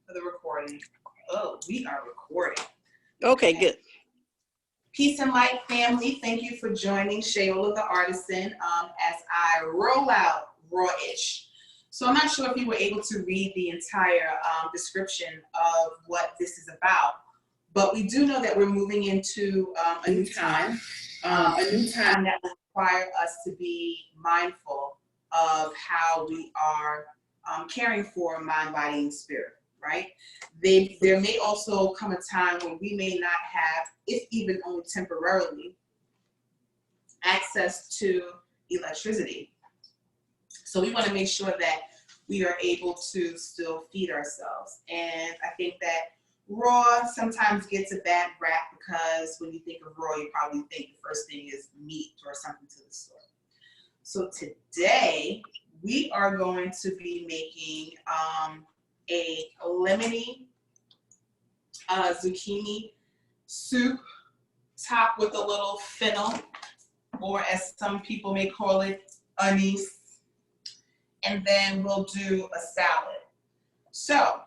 for the recording. Oh, we are recording. Okay, good. Peace and light, family. Thank you for joining Shayola the Artisan as I roll out Rawish. So I'm not sure if you were able to read the entire description of what this is about, but we do know that we're moving into a new time that will require us to be mindful of how we are caring for mind, body, and spirit, right? There may also come a time when we may not have, if even only temporarily, access to electricity. So we want to make sure that we are able to still feed ourselves. And I think that raw sometimes gets a bad rap because when you think of raw, you probably think the first thing is meat or something to the sort. So today we are going to be making a lemony zucchini soup topped with a little fennel, or as some people may call it, anise. And then we'll do a salad. So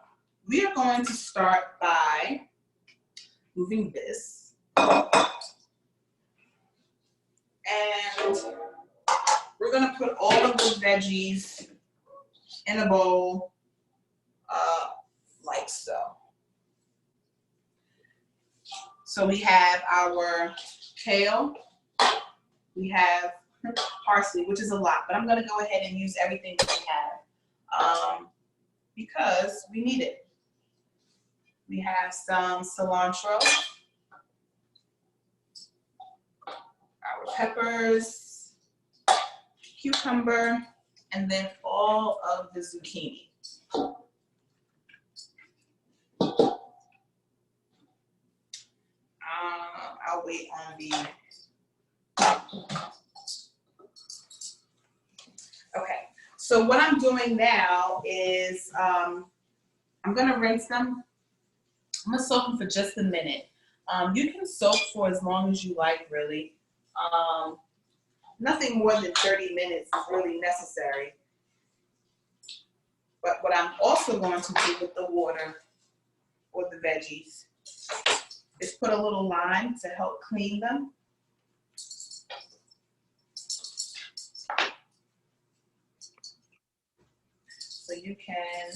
we are going to start by moving this. And we're gonna put all of the veggies in a bowl, like so. So we have our kale, we have parsley, which is a lot, but I'm gonna go ahead and use everything that we have because we need it. We have some cilantro, our peppers, cucumber, and then all of the zucchini. I'll wait on the. Okay, so what I'm doing now is I'm gonna rinse them. I'm gonna soak them for just a minute. You can soak for as long as you like, really. Nothing more than 30 minutes is really necessary. But what I'm also going to do with the water or the veggies is put a little lime to help clean them. So you can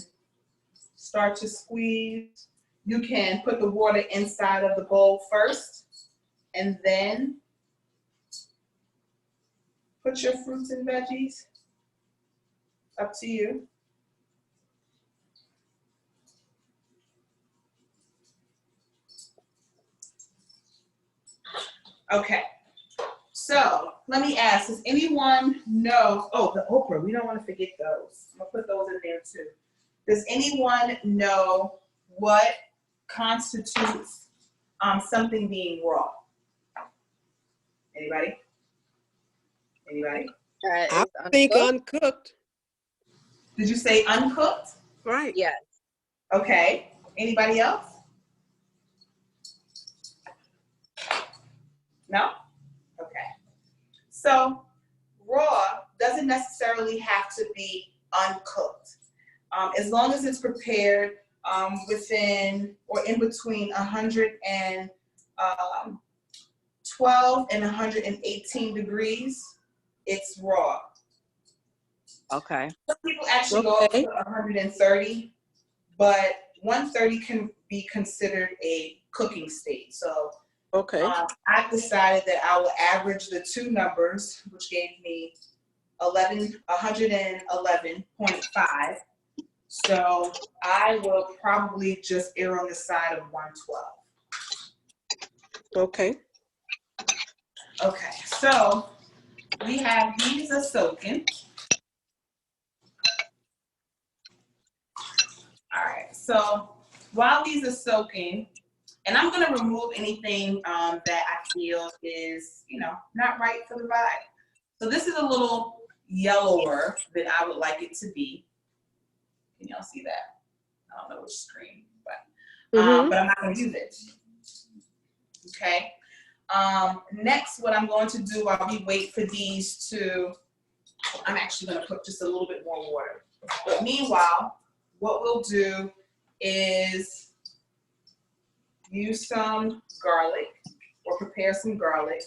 start to squeeze. You can put the water inside of the bowl first and then put your fruits and veggies. Up to you. Okay, so let me ask, does anyone know, oh, the okra, we don't want to forget those. I'm gonna put those in there too. Does anyone know what constitutes something being raw? Anybody? Anybody? I think uncooked. Did you say uncooked? Right. Yes. Okay, anybody else? No? Okay. So raw doesn't necessarily have to be uncooked. As long as it's prepared within or in between 112 and 118 degrees, it's raw. Okay. Some people actually go up to 130, but 130 can be considered a cooking state. So Okay. I've decided that I will average the two numbers, which gave me 111.5. So I will probably just err on the side of 112. Okay. Okay, so we have these are soaking. All right, so while these are soaking, and I'm gonna remove anything that I feel is, not right for the vibe. So this is a little yellower than I would like it to be. Can y'all see that? I don't know which screen, but I'm not gonna use it. Okay. Next, what I'm going to do while we wait for these to, I'm actually gonna put just a little bit more water. But meanwhile, what we'll do is use some garlic or prepare some garlic.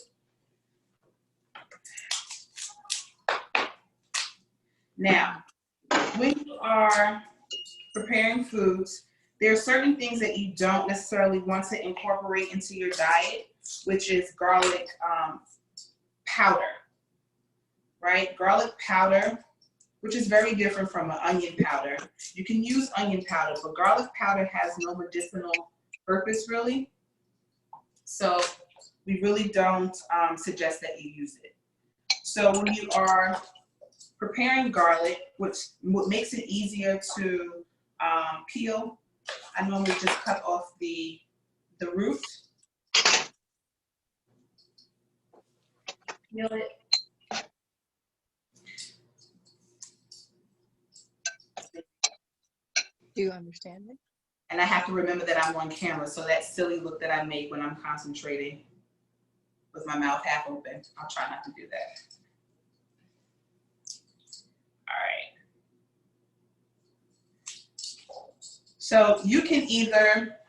Now, when you are preparing foods, there are certain things that you don't necessarily want to incorporate into your diet, which is garlic powder, right? Garlic powder, which is very different from an onion powder. You can use onion powder, but garlic powder has no medicinal purpose really. So we really don't suggest that you use it. So when you are preparing garlic, what makes it easier to peel, I normally just cut off the root, peel it. Do you understand me? And I have to remember that I'm on camera, so that silly look that I make when I'm concentrating with my mouth half open, I'll try not to do that. All right. So you can either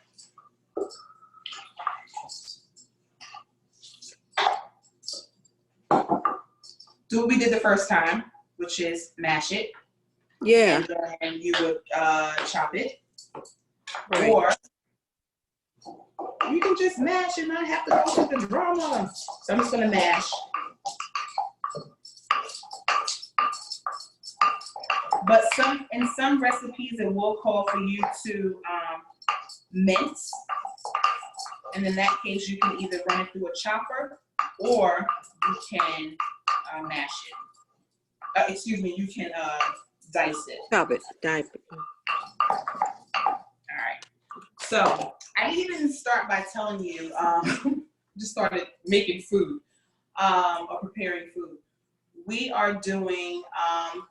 do what we did the first time, which is mash it. Yeah. And then you would chop it. Right. Or you can just mash and not have to go through the drama. So I'm just gonna mash. But in some recipes, it will call for you to mince. And in that case, you can either run it through a chopper or you can mash it. Excuse me, you can dice it. Chop it. Dice it. All right. So I didn't even start by telling you, just started making food or preparing food. We are doing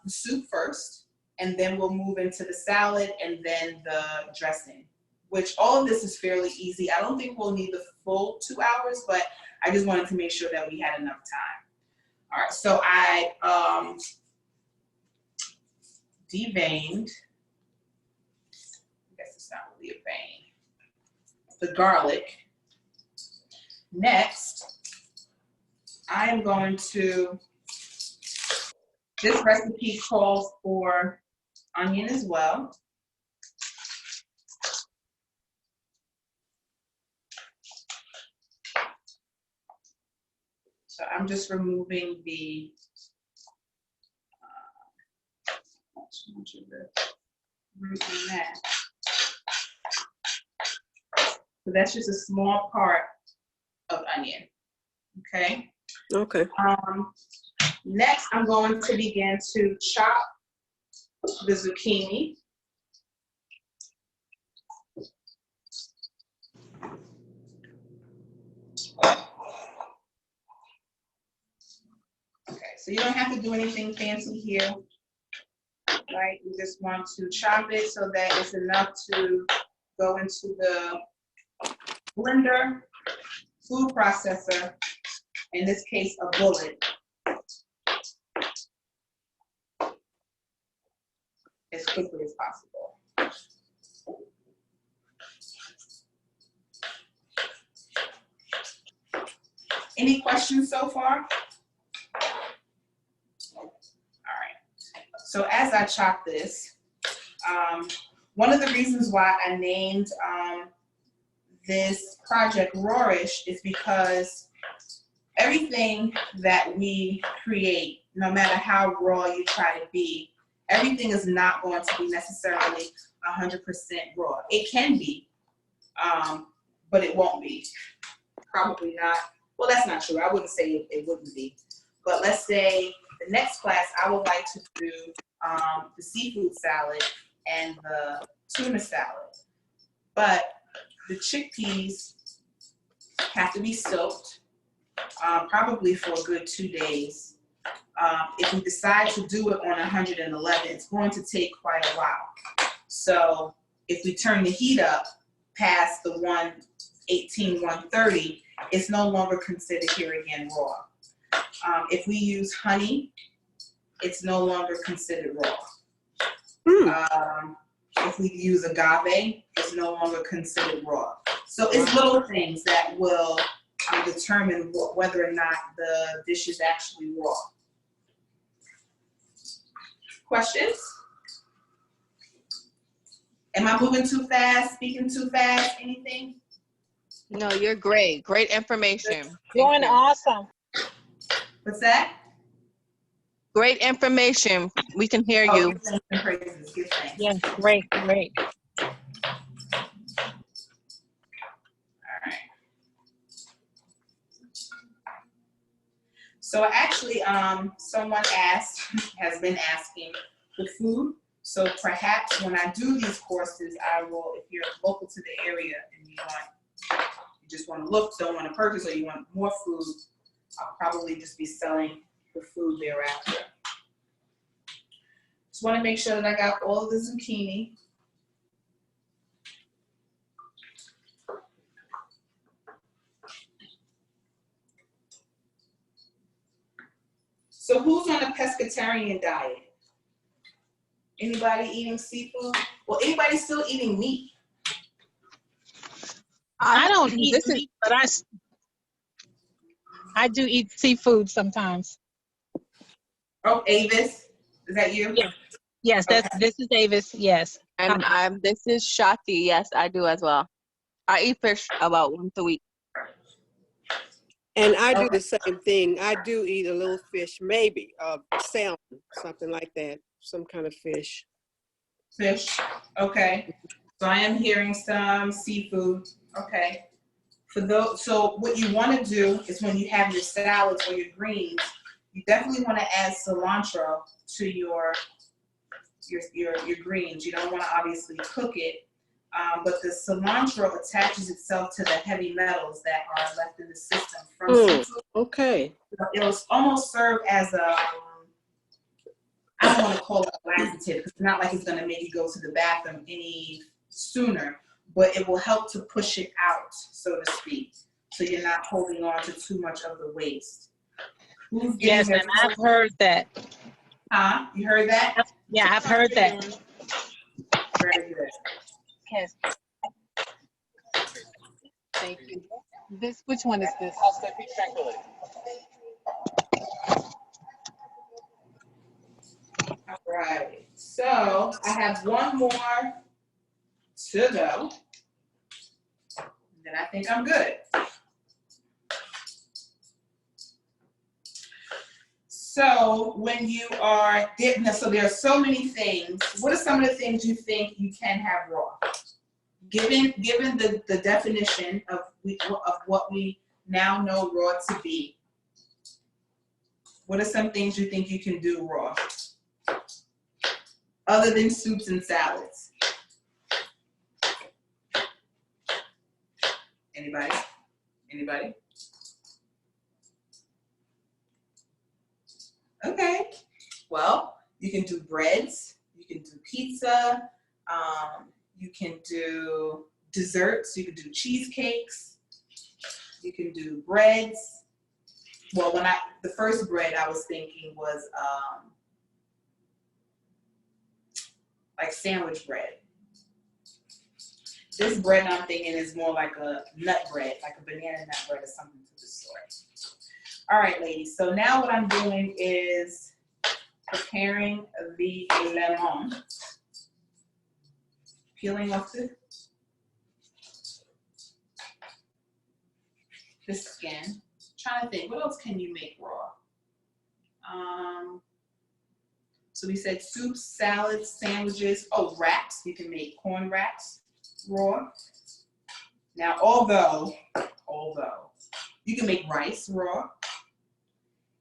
the soup first, and then we'll move into the salad and then the dressing, which all of this is fairly easy. I don't think we'll need the full 2 hours, but I just wanted to make sure that we had enough time. All right, so I deveined, I guess it's not really a vein, the garlic. Next, I am going to, this recipe calls for onion as well. So I'm just removing the root in that. So that's just a small part of onion, okay? Okay. Next, I'm going to begin to chop the zucchini. Okay, so you don't have to do anything fancy here, right? You just want to chop it so that it's enough to go into the blender, food processor, in this case, a bullet, as quickly as possible. Any questions so far? All right. So as I chop this, one of the reasons why I named this project Rawish is because everything that we create, no matter how raw you try to be, everything is not going to be necessarily 100% raw. It can be, but it won't be. Probably not. Well, that's not true. I wouldn't say it wouldn't be. But let's say the next class, I would like to do the seafood salad and the tuna salad. But the chickpeas have to be soaked, probably for a good 2 days. If we decide to do it on 111, it's going to take quite a while. So if we turn the heat up past the 118, 130, it's no longer considered here again raw. If we use honey, it's no longer considered raw. if we use agave, it's no longer considered raw. So it's little things that will determine whether or not the dish is actually raw. Questions? Am I moving too fast, speaking too fast, anything? No, you're great. Great information. Doing awesome. What's that? Great information. We can hear Oh, you. give thanks and praises. Give thanks. Yes, great, great. All right. So actually, someone has been asking for food. So perhaps when I do these courses, I will, if you're local to the area and you just want to look, don't want to purchase, or you want more food, I'll probably just be selling the food thereafter. Just want to make sure that I got all of the zucchini. So who's on a pescatarian diet? Anybody eating seafood? Well, anybody still eating meat? I don't eat meat, but I do eat seafood sometimes. Oh, Avis, is that you? Yes. Yes, this is Davis. Yes. And this is Shati. Yes, I do as well. I eat fish about once a week. And I do the same thing. I do eat a little fish, maybe salmon, something like that, some kind of fish. Fish. Okay. So I am hearing some seafood. Okay. For those, so what you want to do is when you have your salads or your greens, you definitely want to add cilantro to your greens. You don't want to obviously cook it, but the cilantro attaches itself to the heavy metals that are left in the system from seafood. Okay. It'll almost serve as a, I don't want to call it a laxative, because it's not like it's going to make you go to the bathroom any sooner, but it will help to push it out, so to speak, so you're not holding on to too much of the waste. Yes, and I've heard that. Huh? You heard that? Yeah, I've heard that. Very good. Yes. Thank you. Which one is this? All right. So I have one more to go. Then I think I'm good. So when you are, so there are so many things. What are some of the things you think you can have raw? Given the definition of what we now know raw to be, what are some things you think you can do raw? Other than soups and salads. Anybody? Anybody? Okay. Well, you can do breads. You can do pizza. You can do desserts. You can do cheesecakes. You can do breads. Well, the first bread I was thinking was like sandwich bread. This bread I'm thinking is more like a nut bread, like a banana nut bread or something to the sort. All right, ladies. So now what I'm doing is preparing the lemon. Peeling off the skin. Trying to think, what else can you make raw? So we said soups, salads, sandwiches. Oh, wraps. You can make corn wraps raw. Now, although you can make rice raw,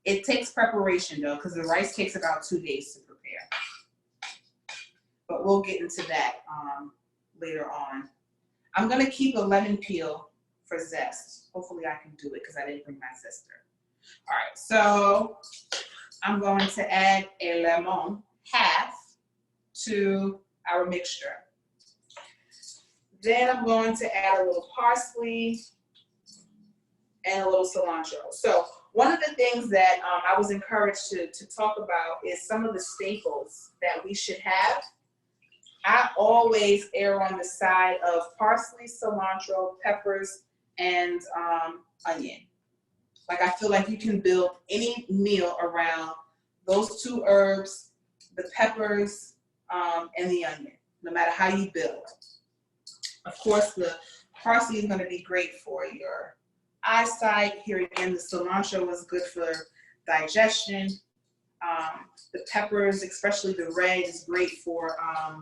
it takes preparation though, because the rice takes about 2 days to prepare. But we'll get into that later on. I'm gonna keep a lemon peel for zest. Hopefully I can do it because I didn't bring my sister. All right, so I'm going to add a lemon, half, to our mixture. Then I'm going to add a little parsley and a little cilantro. So one of the things that I was encouraged to talk about is some of the staples that we should have I always err on the side of parsley, cilantro, peppers, and onion. Like I feel like you can build any meal around those two herbs, the peppers, and the onion, no matter how you build. Of course, the parsley is going to be great for your eyesight. Here again, the cilantro is good for digestion. The peppers, especially the red, is great for, I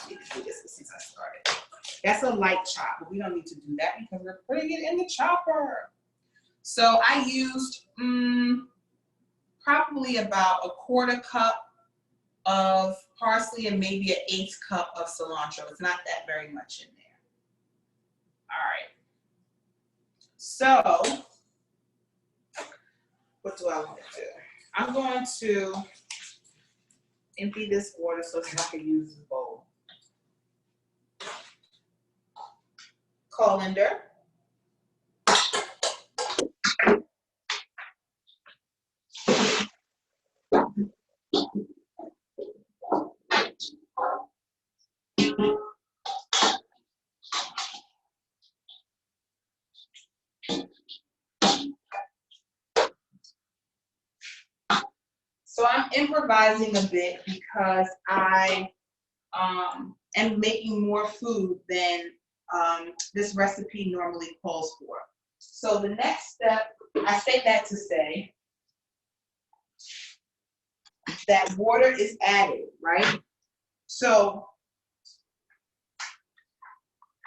need to do this since I started. That's a light chop, but we don't need to do that because we're putting it in the chopper. So I used probably about a quarter cup of parsley and maybe an 1/8 cup of cilantro. It's not that very much in there. All right. So what do I want to do? I'm going to empty this water so that I can use the bowl. Colander. So I'm improvising a bit because I am making more food than this recipe normally calls for. So the next step, I say that to say that water is added, right? So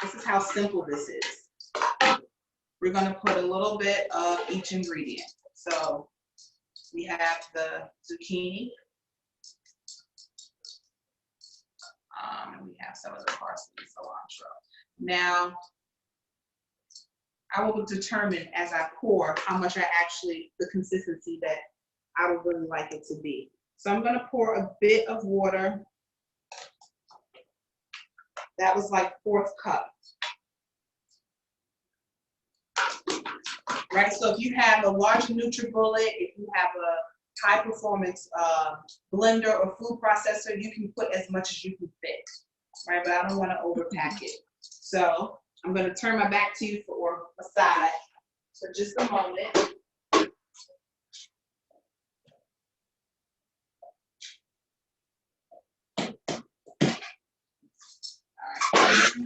this is how simple this is. We're going to put a little bit of each ingredient. So we have the zucchini. We have some of the parsley and cilantro. Now, I will determine as I pour how much the consistency that I would really like it to be. So I'm going to pour a bit of water. That was like 1/4 cup. Right, so if you have a large NutriBullet, if you have a high performance blender or food processor, you can put as much as you can fit, right? But I don't want to overpack it. So I'm going to turn my back to you for a side for just a moment. All right.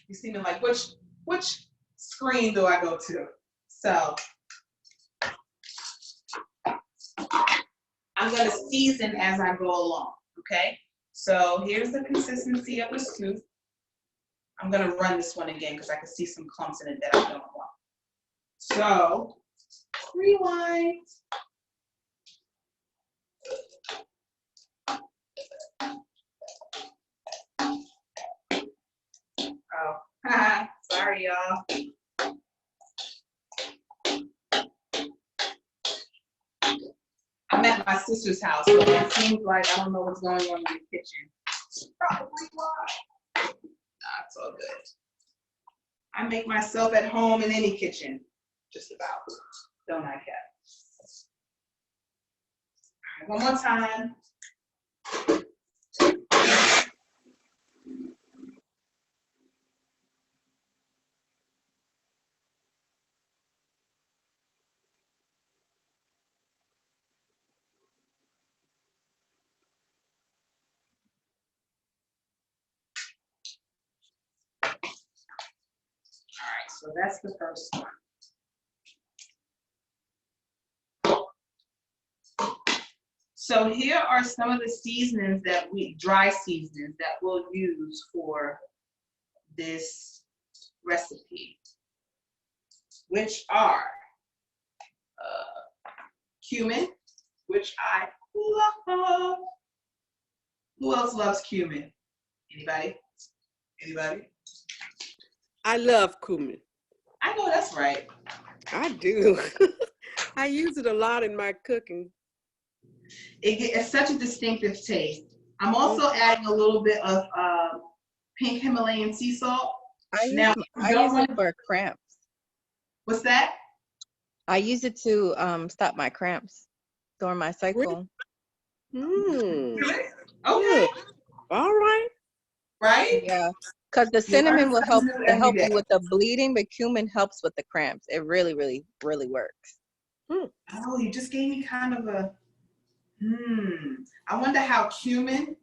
You see me like, which screen do I go to? So I'm going to season as I go along, okay? So here's the consistency of the soup. I'm going to run this one again because I can see some clumps in it that I don't want. So rewind. Oh, sorry, y'all. I'm at my sister's house, so it seems like I don't know what's going on in the kitchen. Probably why. Nah, it's all good. I make myself at home in any kitchen, just about. Don't I, Kat? All right, one more time. All right, so that's the first one. So here are some of the seasonings dry seasonings that we'll use for this recipe, which are cumin, which I love. Who else loves cumin? Anybody? Anybody? I love cumin. I know that's right. I do. I use it a lot in my cooking. It's such a distinctive taste. I'm also adding a little bit of pink Himalayan sea salt. I use, Now, I use it for cramps. what's that? I use it to stop my cramps during my cycle. Mm. Okay. All right. Right? Yeah, because the You cinnamon learn will something new every help you day. with the bleeding, but cumin helps with the cramps. It really, really, really works. Oh, you just gave me kind of a, I wonder how cumin,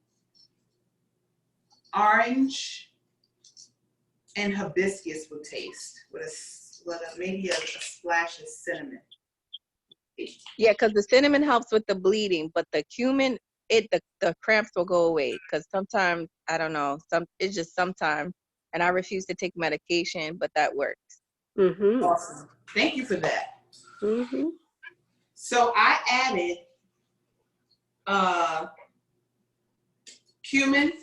orange, and hibiscus would taste with maybe a splash of cinnamon. Yeah, because the cinnamon helps with the bleeding, but the cumin, the cramps will go away. Because sometimes, I don't know, it's just sometimes, and I refuse to take medication, but that works. Mm-hmm. Awesome. Thank you for that. Mm-hmm. So I added cumin,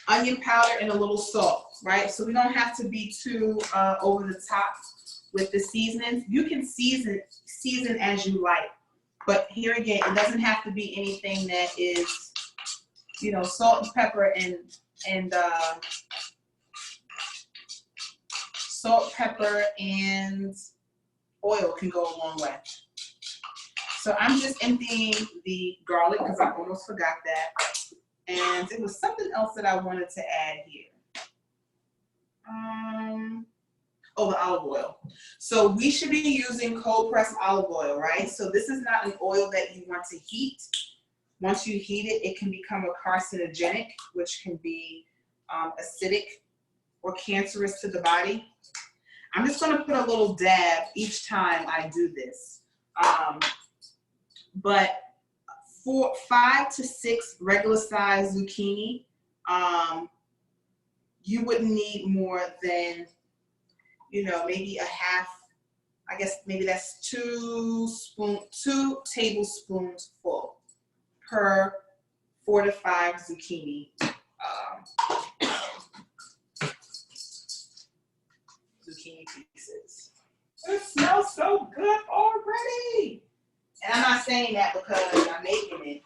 onion powder, and a little salt, right? So we don't have to be too over the top with the seasonings. You can season as you like, but here again, it doesn't have to be anything that is, salt and pepper and salt, pepper, and oil can go a long way. So I'm just emptying the garlic because I almost forgot that. And it was something else that I wanted to add here. The olive oil. So we should be using cold pressed olive oil, right? So this is not an oil that you want to heat. Once you heat it, it can become a carcinogenic, which can be acidic or cancerous to the body. I'm just going to put a little dab each time I do this. But for 5 to 6 regular size zucchini, you wouldn't need more than, maybe a half, I guess maybe that's 2 tablespoons full per 4 to 5 zucchini. Zucchini pieces. It smells so good already. And I'm not saying that because I'm making it.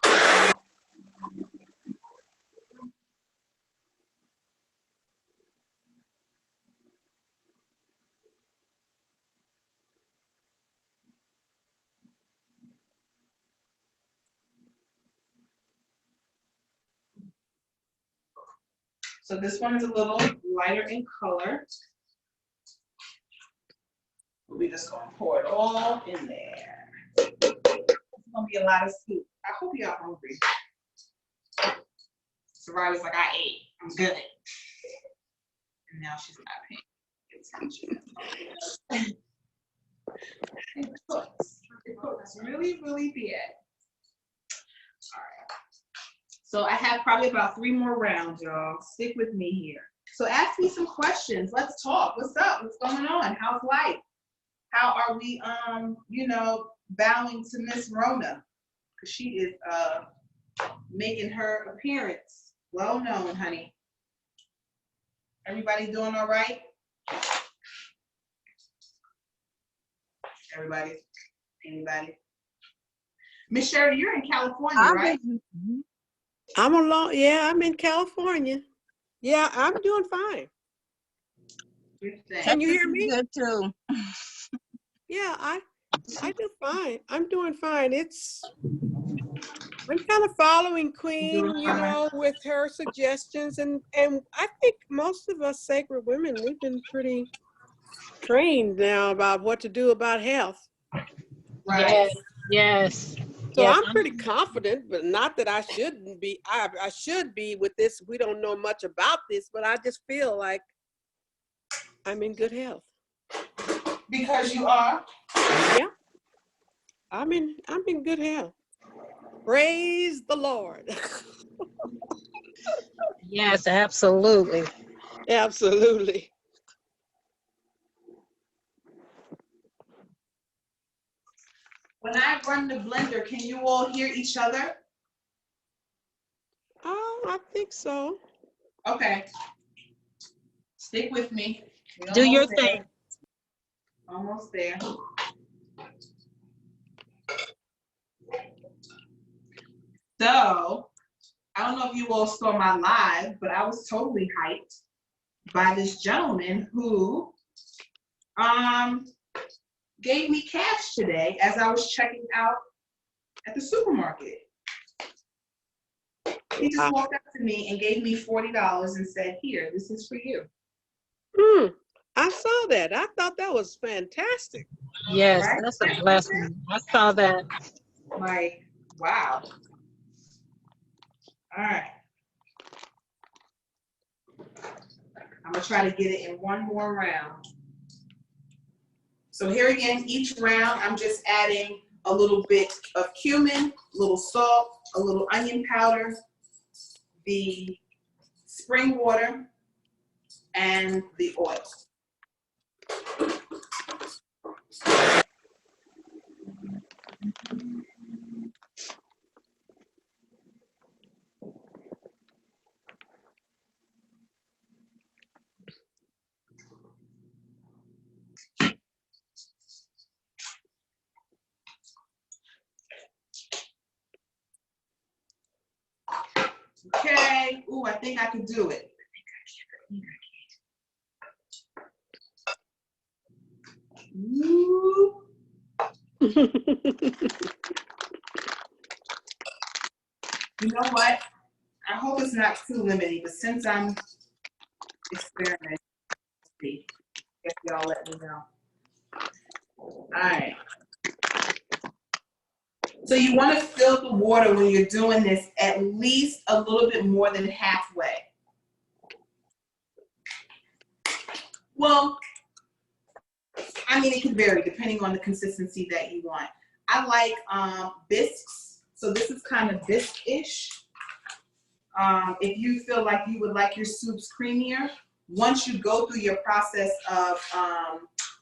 So this one is a little lighter in color. We're just gonna pour it all in there. It's gonna be a lot of soup. I hope y'all hungry. Soraya like, I ate. I'm good. And now she's not paying attention. It cooks really, really bad. All right. So I have probably about 3 more rounds, y'all. Stick with me here. So ask me some questions. Let's talk. What's up? What's going on? How's life? How are we, bowing to Miss Rona? Because she is making her appearance. Well known, honey. Everybody doing all right? Everybody? Anybody? Miss Sherry, you're in California, right? I'm in California. Yeah, I'm doing fine. Can you hear me? Good too. Yeah, I do fine. I'm doing fine. I'm kind of following Queen, with her suggestions, and I think most of us sacred women, we've been pretty trained now about what to do about health. Right. Yes. So Yes. I'm pretty confident, but not that I shouldn't be. I should be with this. We don't know much about this, but I just feel like I'm in good health. Because you are? Yeah. I'm in good health. Praise the Lord. Yes, absolutely. Absolutely. When I run the blender, can you all hear each other? Oh, I think so. Okay. Stick with me. Do your thing. Almost there. So I don't know if you all saw my live, but I was totally hyped by this gentleman who gave me cash today as I was checking out at the supermarket. He just walked up to me and gave me $40 and said, "Here, this is for you." I saw that. I thought that was fantastic. Yes, Right? that's a blessing. I saw that. Like, wow. All right. I'm going to try to get it in one more round. So here again, each round, I'm just adding a little bit of cumin, a little salt, a little onion powder, the spring water, and the oil. Okay. Ooh, I think I can do it. Ooh. You know what? I hope it's not too limiting, but since I'm experimenting, if y'all let me know. All right. So you want to fill the water when you're doing this at least a little bit more than halfway. Well, I mean, it can vary depending on the consistency that you want. I like bisques, so this is kind of bisque-ish. If you feel like you would like your soups creamier, once you go through your process of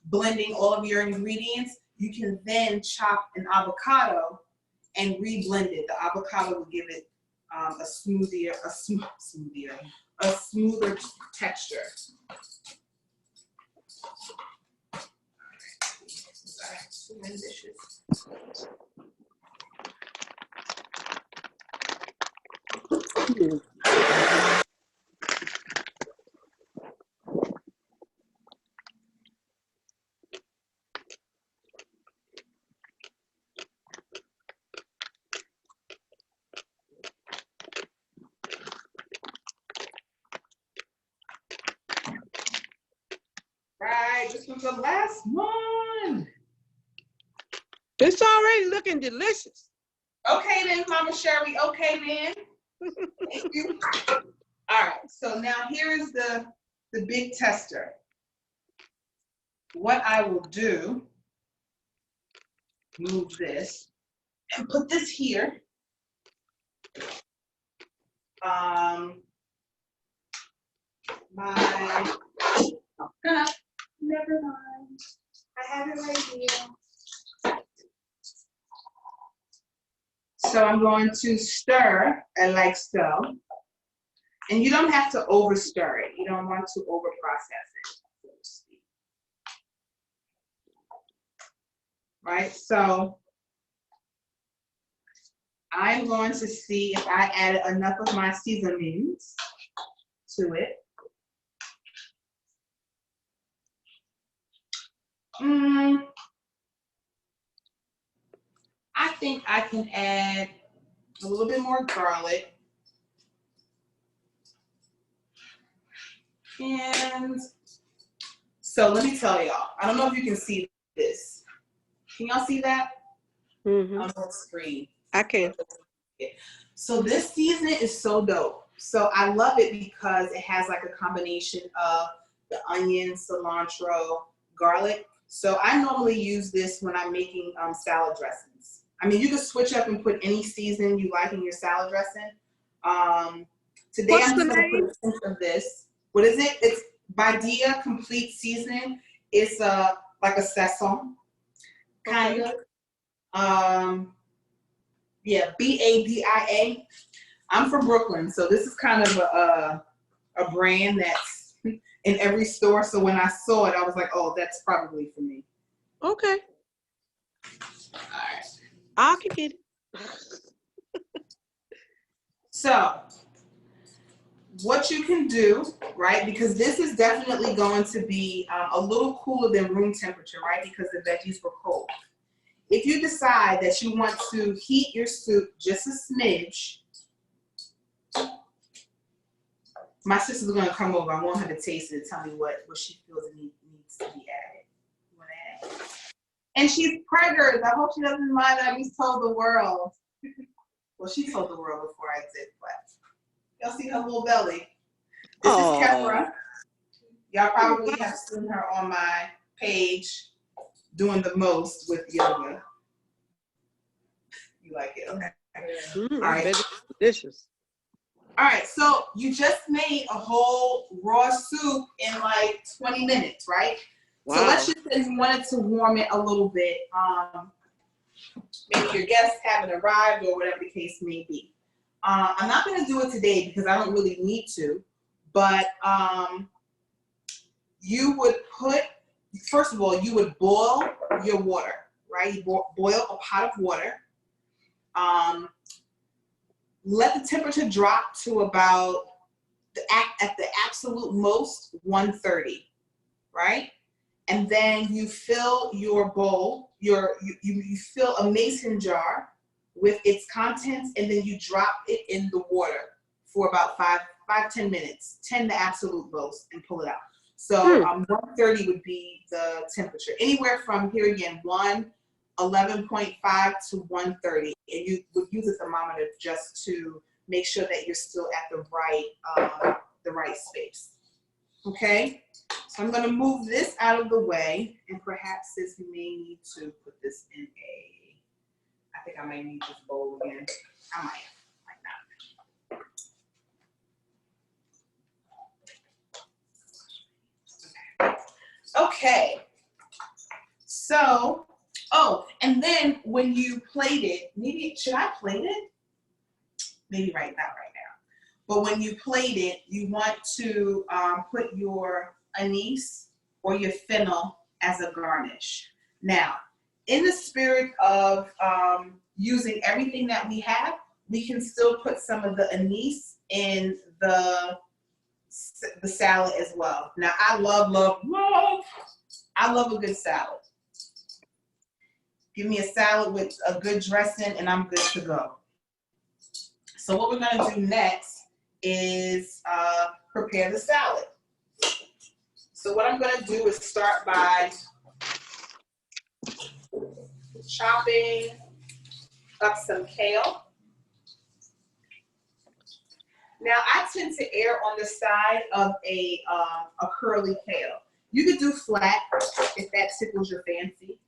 blending all of your ingredients, you can then chop an avocado and re-blend it. The avocado will give it a smoother texture. Too many dishes. Right, this was the last one. It's already looking delicious. Okay then, Mama Sherry. Okay then. Thank you. All right, so now here is the big tester. What I will do, move this and put this here. Never mind. I have it right here. So I'm going to stir like so. And you don't have to over stir it. You don't want to over process it. Right? So I'm going to see if I added enough of my seasonings to it. I think I can add a little bit more garlic. And so let me tell y'all, I don't know if you can see this. Can y'all see that? Mm-hmm. On the screen. I can. So this seasoning is so dope. So I love it because it has like a combination of the onion, cilantro, garlic. So I normally use this when I'm making salad dressings. I mean, you can switch up and put any seasoning you like in your salad dressing. Today What's I'm just the going to name? put a hint of this. What is it? It's Badia Complete Seasoning. It's like a Sazon, kind of. Yeah, Badia. I'm from Brooklyn, so this is kind of a brand that's in every store. So when I saw it, I was like, oh, that's probably for me. Okay. All right. I can get it. So what you can do, right, because this is definitely going to be a little cooler than room temperature, right, because the veggies were cold. If you decide that you want to heat your soup just a smidge, my sister's going to come over. I want her to taste it and tell me what she feels it needs to be added. You want to add? And she's preggers. I hope she doesn't mind that I just told the world. Well, she told the world before I did, but y'all see her little belly. This is Kefra. Y'all probably have seen her on my page doing the most with yoga. You like it? Okay. All right. Delicious. All right, so you just made a whole raw soup in like 20 minutes, right? Wow. So let's just say you wanted to warm it a little bit. Maybe your guests haven't arrived or whatever the case may be. I'm not going to do it today because I don't really need to, but you would put, first of all, you would boil your water, right? You boil a pot of water. Let the temperature drop to about at the absolute most 130, right? And then you fill your bowl, you fill a mason jar with its contents, and then you drop it in the water for about 5-10 minutes, 10 the absolute most, and pull it out. So 130 would be the temperature. Anywhere from, here again, 11.5 to 130, and you would use a thermometer just to make sure that you're still at the right space. Okay, so I'm going to move this out of the way, and perhaps since we may need to put this in I think I might need this bowl again. I might not. Okay, so. Oh, and then when you plate it, maybe, should I plate it? Maybe not right now. But when you plate it, you want to put your anise or your fennel as a garnish. Now, in the spirit of using everything that we have, we can still put some of the anise in the salad as well. Now, I love a good salad. Give me a salad with a good dressing and I'm good to go. So what we're gonna do next is prepare the salad. So what I'm gonna do is start by chopping up some kale. Now I tend to err on the side of a curly kale. You could do flat if that tickles your fancy.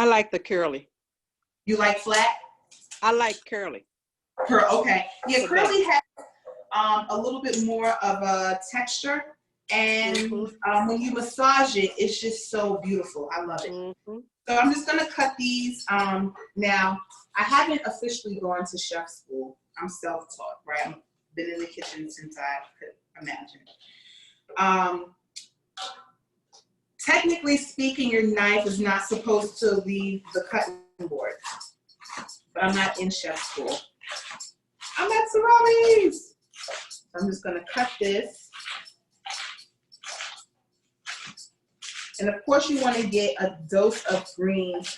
I like the curly. You like flat? I like curly. Okay. Yeah, curly has a little bit more of a texture, and when you massage it, it's just so beautiful. I love it. So I'm just gonna cut these. Now, I haven't officially gone to chef school. I'm self-taught, right? I've been in the kitchen since I could imagine. Technically speaking, your knife is not supposed to leave the cutting board, but I'm not in chef school. I'm at Rawish. I'm just gonna cut this. And of course you wanna get a dose of greens,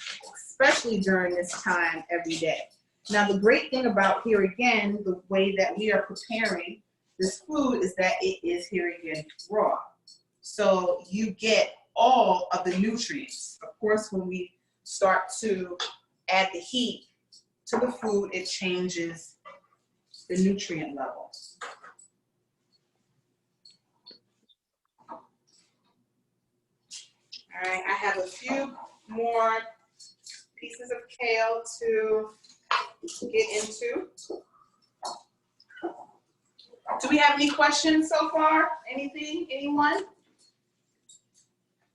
especially during this time every day. Now the great thing about, here again, the way that we are preparing this food is that it is, here again, raw. So you get all of the nutrients. Of course, when we start to add the heat to the food, it changes the nutrient level. All right, I have a few more pieces of kale to get into. Do we have any questions so far? Anything? Anyone?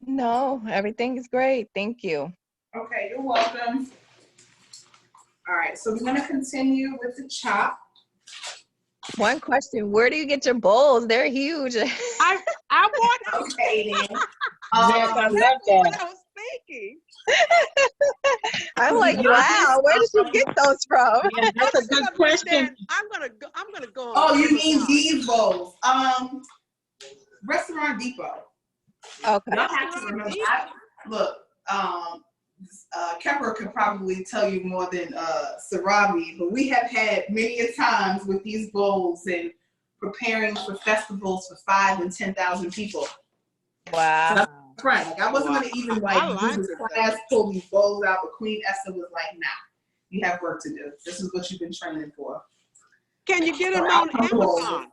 No, everything is great. Thank you. Okay, you're welcome. All right, so we're going to continue with the chop. One question: where do you get your bowls? They're huge. I want. Okay, then. Yes, I love That's what that. I was thinking. I'm like, wow, where did you get those from? Yeah, that's a good question. I'm gonna go on. Oh, you mean Amazon. these bowls? Restaurant Depot. Okay. Y'all have to remember. Look, Kepper could probably tell you more than Sarabi, but we have had many a times with these bowls and preparing for festivals for 5,000 and 10,000 people. Wow. Front. Like I wasn't gonna even do this class, pull these bowls out, but Queen Esther was like, nah, you have work to do. This is what you've been training for. Can you get them on Amazon?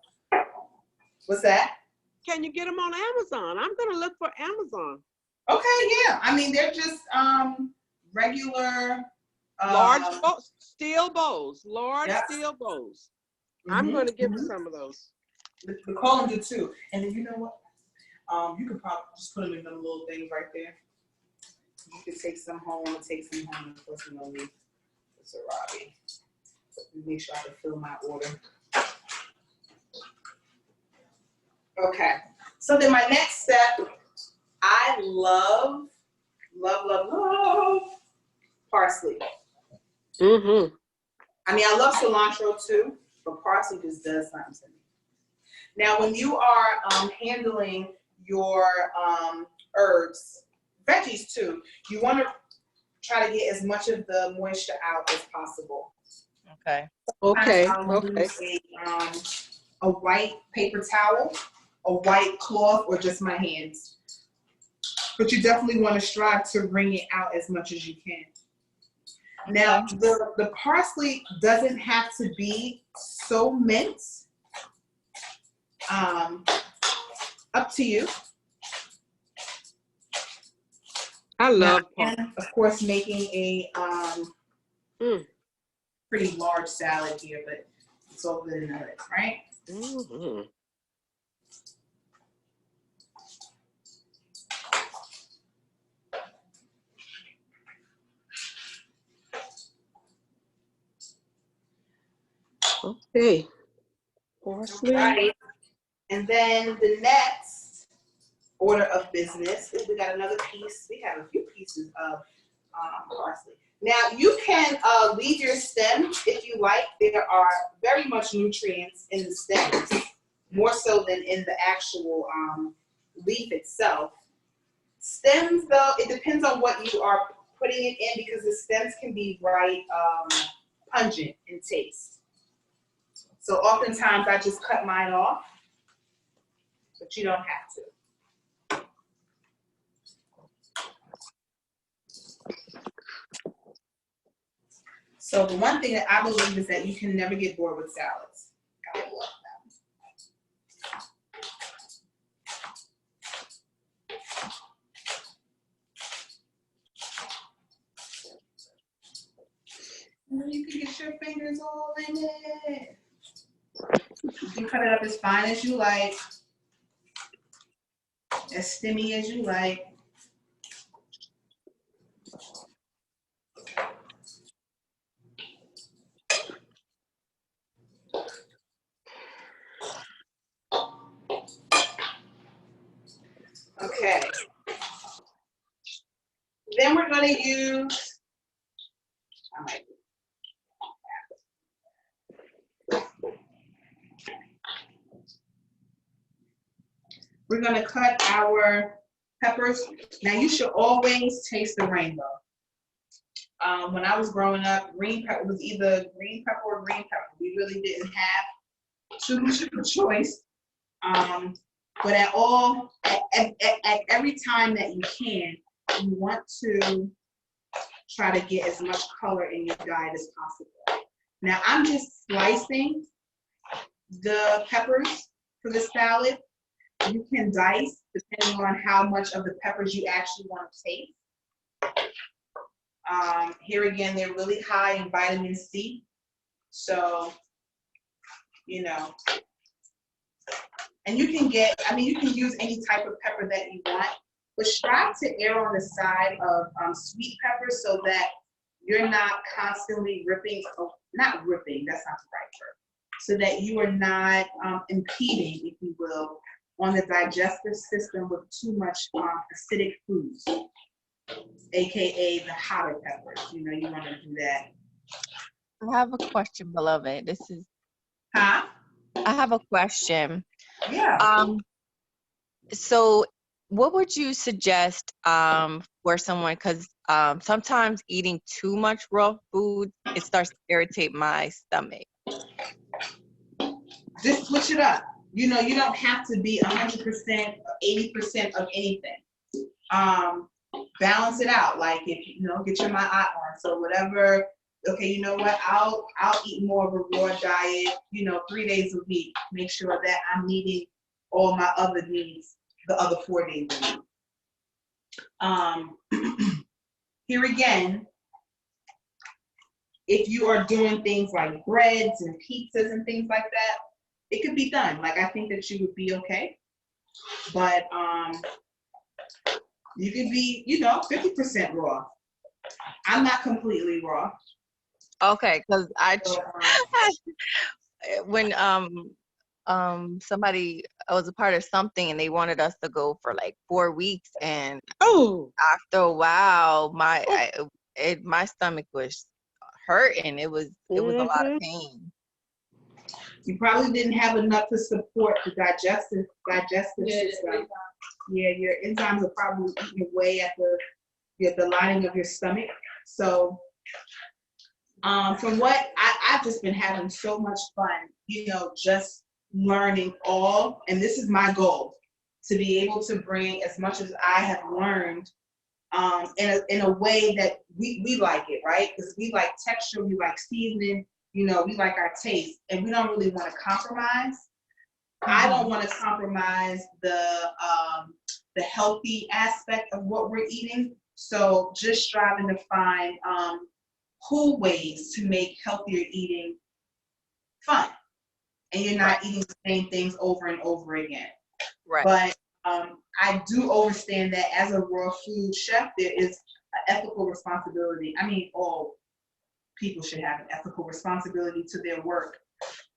What's that? Can you get them on Amazon? I'm gonna look for Amazon. Okay, yeah. I mean, they're just regular Large steel bowls. Large steel bowls. Mm-hmm. I'm going to give some of those. The Colin do too. And then you know what? You could probably just put them in them little things right there. You could take some home and take some home. Of course, you know me. It's a Robbie. Make sure I can fill my order. Okay. So then my next step, I love parsley. Mm-hmm. I mean, I love cilantro too, but parsley just does something to me. Now, when you are handling your herbs, veggies too, you want to try to get as much of the moisture out as possible. Okay. Okay. Use a white paper towel, a white cloth, or just my hands. But you definitely want to strive to wring it out as much as you can. Now, the parsley doesn't have to be so minced. Up to you. I love parsley. And of course, making a pretty large salad here, but it's all good enough, right? Mm-hmm. Okay. Parsley. Right. And then the next order of business is we got another piece. We have a few pieces of parsley. Now you can leave your stems if you like. There are very much nutrients in the stems, more so than in the actual leaf itself. Stems, though, it depends on what you are putting it in because the stems can be right pungent in taste. So oftentimes I just cut mine off, but you don't have to. So the one thing that I believe is that you can never get bored with salads. I love them. You can get your fingers all in it. You can cut it up as fine as you like, as stemmy as you like. Okay. Then we're going to use, we're going to cut our peppers. Now you should always taste the rainbow. When I was growing up, green pepper was either green pepper or green pepper. We really didn't have too much of a choice. But at every time that you can, you want to try to get as much color in your diet as possible. Now I'm just slicing the peppers for the salad. You can dice depending on how much of the peppers you actually want to taste. Here again, they're really high in vitamin C. So, you know, and you can get, I mean, you can use any type of pepper that you want, but strive to err on the side of sweet pepper so that you're not constantly ripping, not ripping, that's not the right word, so that you are not impeding, if you will, on the digestive system with too much acidic foods. AKA the hotter peppers. You know, you want to do that. I have a question, beloved. Huh? I have a question. Yeah. So what would you suggest for someone, because sometimes eating too much raw food, it starts to irritate my stomach. Just switch it up. You know, you don't have to be 100%, 80% of anything. Balance it out. Like, if you know, get your my eye on. So whatever. Okay, you know what? I'll eat more of a raw diet. You know, 3 days a week. Make sure that I'm meeting all my other needs the other 4 days a week. Here again, if you are doing things like breads and pizzas and things like that, it could be done. Like, I think that you would be okay. But you could be, you know, 50% raw. I'm not completely raw. Okay, because So, when somebody, I was a part of something and they wanted us to go for like 4 weeks, and after a while my stomach was hurting. It was a lot of pain. you probably didn't have enough to support the digestive system. Yeah, your enzymes are probably eating away at the lining of your stomach. So from what I've just been having so much fun, you know, just learning all, and this is my goal, to be able to bring as much as I have learned in a way that we like it, right? Because we like texture, we like seasoning, you know, we like our taste, and we don't really want to compromise. I don't want to compromise the healthy aspect of what we're eating. So just striving to find cool ways to make healthier eating fun, and you're not eating the same things over and over again. Right. But I do understand that as a raw food chef, there is an ethical responsibility. I mean, all people should have an ethical responsibility to their work.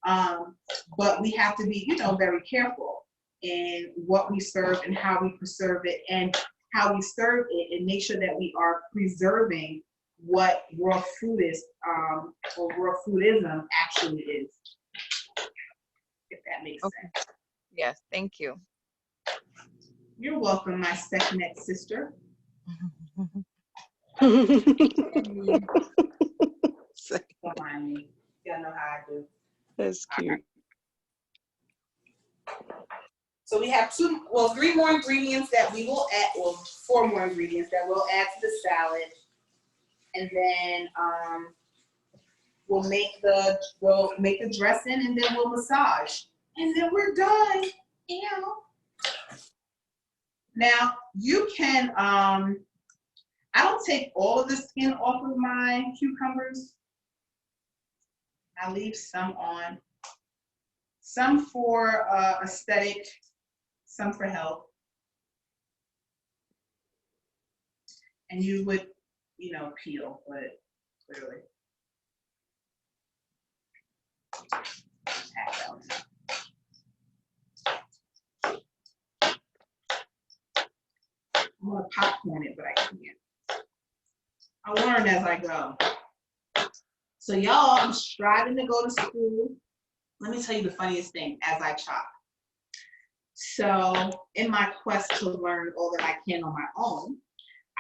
But we have to be, you know, very careful in what we serve and how we preserve it, and how we serve it, and make sure that we are preserving what raw food is, or raw foodism actually is. If that makes sense. Yes, thank you. You're welcome, my Sekhmet sister. That's Don't mind me. Y'all know how I do. cute. So we have 3 more ingredients that we will add, or 4 more ingredients that we'll add to the salad. And then we'll make the dressing, and then we'll massage. And then we're done. Ew. Now you can, I don't take all of the skin off of my cucumbers. I leave some on. Some for aesthetic, some for health. And you would, you know, peel, but clearly. I want to popcorn it, but I can't. I'll learn as I go. So y'all, I'm striving to go to school. Let me tell you the funniest thing as I chop. So in my quest to learn all that I can on my own,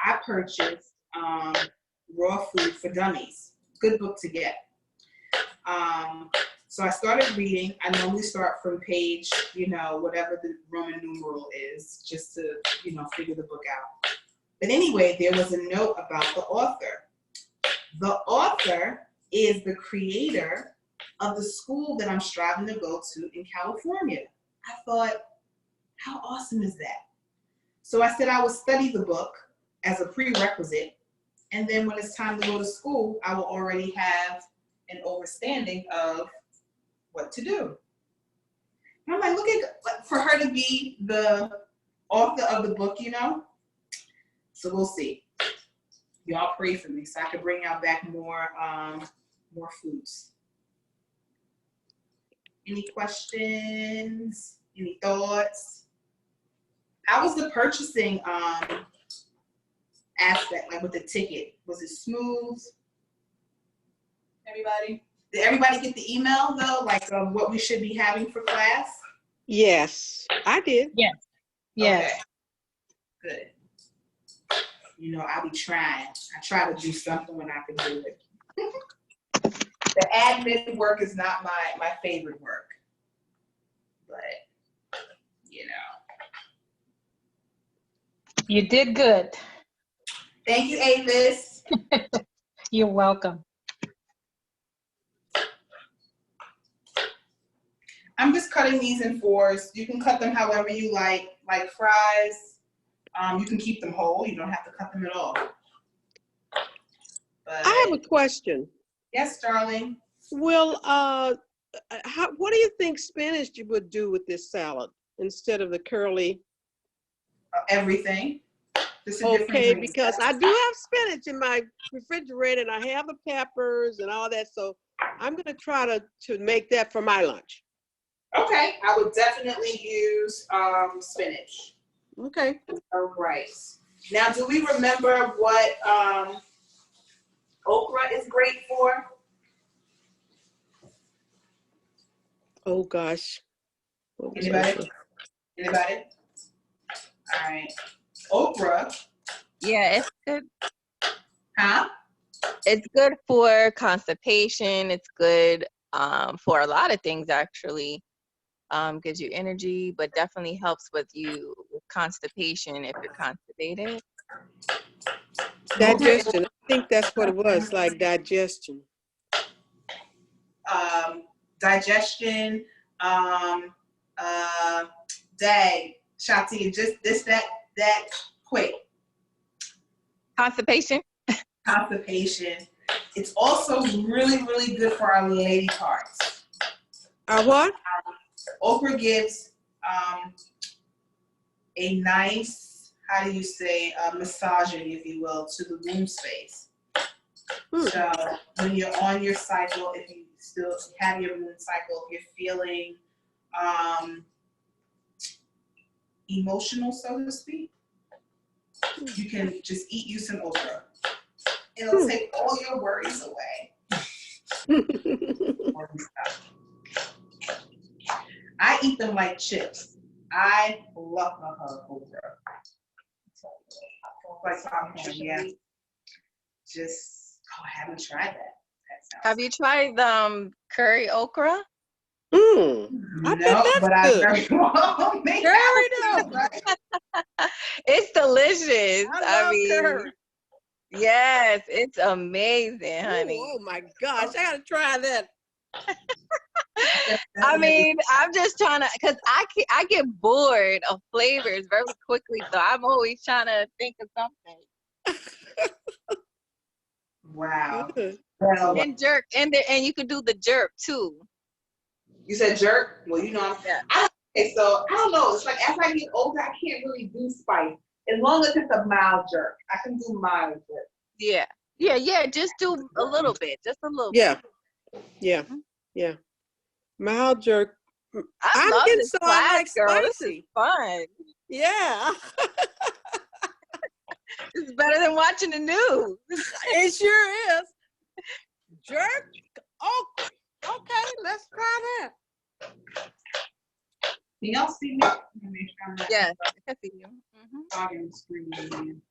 I purchased Raw Food for Dummies. Good book to get. So I started reading. I normally start from page, you know, whatever the Roman numeral is, just to, you know, figure the book out. But anyway, there was a note about the author. The author is the creator of the school that I'm striving to go to in California. I thought, how awesome is that? So I said I would study the book as a prerequisite, and then when it's time to go to school, I will already have an understanding of what to do. And I'm like, look at, for her to be the author of the book, you know? So we'll see. Y'all pray for me so I can bring y'all back more foods. Any questions? Any thoughts? How was the purchasing aspect, like with the ticket? Was it smooth? Everybody? Did everybody get the email though? Like what we should be having for class? Yes, I did. Yes. Yes. Okay. Good. You know, I'll be trying. I try to do something when I can do it. The admin work is not my favorite work. But, you know. You did good. Thank you, Avis. You're welcome. I'm just cutting these in fours. You can cut them however you like fries. You can keep them whole. You don't have to cut them at all. But, I have a question. yes, darling. Well, what do you think spinach would do with this salad instead of the curly? Everything. Okay, because I do have spinach in my refrigerator and I have the peppers and all that. So I'm going to try to make that for my lunch. Okay, I would definitely use spinach. Okay. Or rice. Now, do we remember what okra is great for? Oh gosh. Anybody? Anybody? All right. Okra. Yeah, it's good. Huh? It's good for constipation. It's good for a lot of things actually. Gives you energy, but definitely helps with constipation if you're constipated. Digestion. I think that's what it was, like digestion. Digestion. Dag. Shati, just that quick. Constipation. Constipation. It's also really, really good for our lady parts. What? Okra gives a nice, how do you say, massaging, if you will, to the womb space. So when you're on your cycle, if you still have your moon cycle, if you're feeling emotional, so to speak, you can just eat you some okra. It'll take all your worries away. I eat them like chips. I love okra. Like popcorn, yeah. I haven't tried that. Have you tried curry okra? I bet that's but good. Very well. Curry though. It's delicious. I love curry. Yes, it's amazing, honey. Ooh, oh my gosh, I gotta try that. I mean, I'm just trying to, cause I get bored of flavors very quickly, so I'm always trying to think of something. Wow. Well, And jerk, and you could do the jerk too. You said jerk? Well, you know, okay, so I don't know. It's like as I get older, I can't really do spice. As long as it's a mild jerk, I can do mild jerk. Yeah. Just do a little bit, just a little yeah. bit. Yeah. Mild jerk. I love getting this so class, I like girl. spicy. This is fun. Yeah. It's better than watching the news. It sure is. Jerk. Oh, okay. Let's try that. Can y'all see me? Yes, I can see you.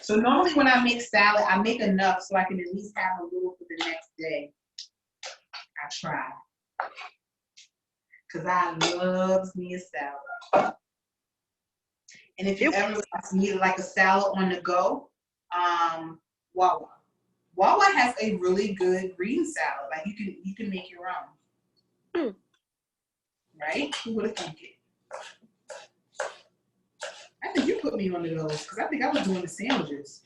So normally when I make salad, I make enough so I can at least have a little for the next day. I try. Because I love me a salad. And if you ever need like a salad on the go, Wawa. Wawa has a really good green salad. Like you can make your own. Right? Who would have thunk it? I think you put me on to those because I think I was doing the sandwiches.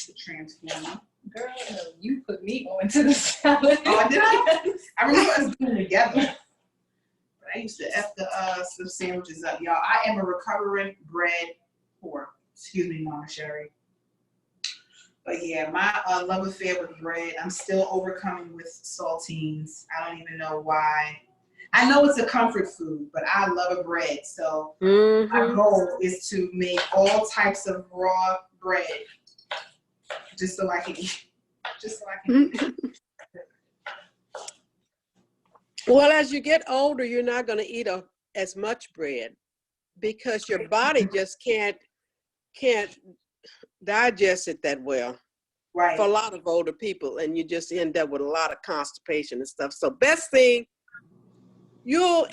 The transformer. Girl, no, you put me on to the salad. Oh, I did. I remember us doing it together. But I used to F some sandwiches up, y'all. I am a recovering bread whore. Excuse me, Mama Sherry. But yeah, my love affair with bread, I'm still overcoming with saltines. I don't even know why. I know it's a comfort food, but I love a bread. So my Mm-hmm. goal is to make all types of raw bread, just so I can eat. Just so I can eat. Well, as you get older, you're not going to eat as much bread because your body just can't digest it that well. Right. For a lot of older people, and you just end up with a lot of constipation and stuff. So best thing,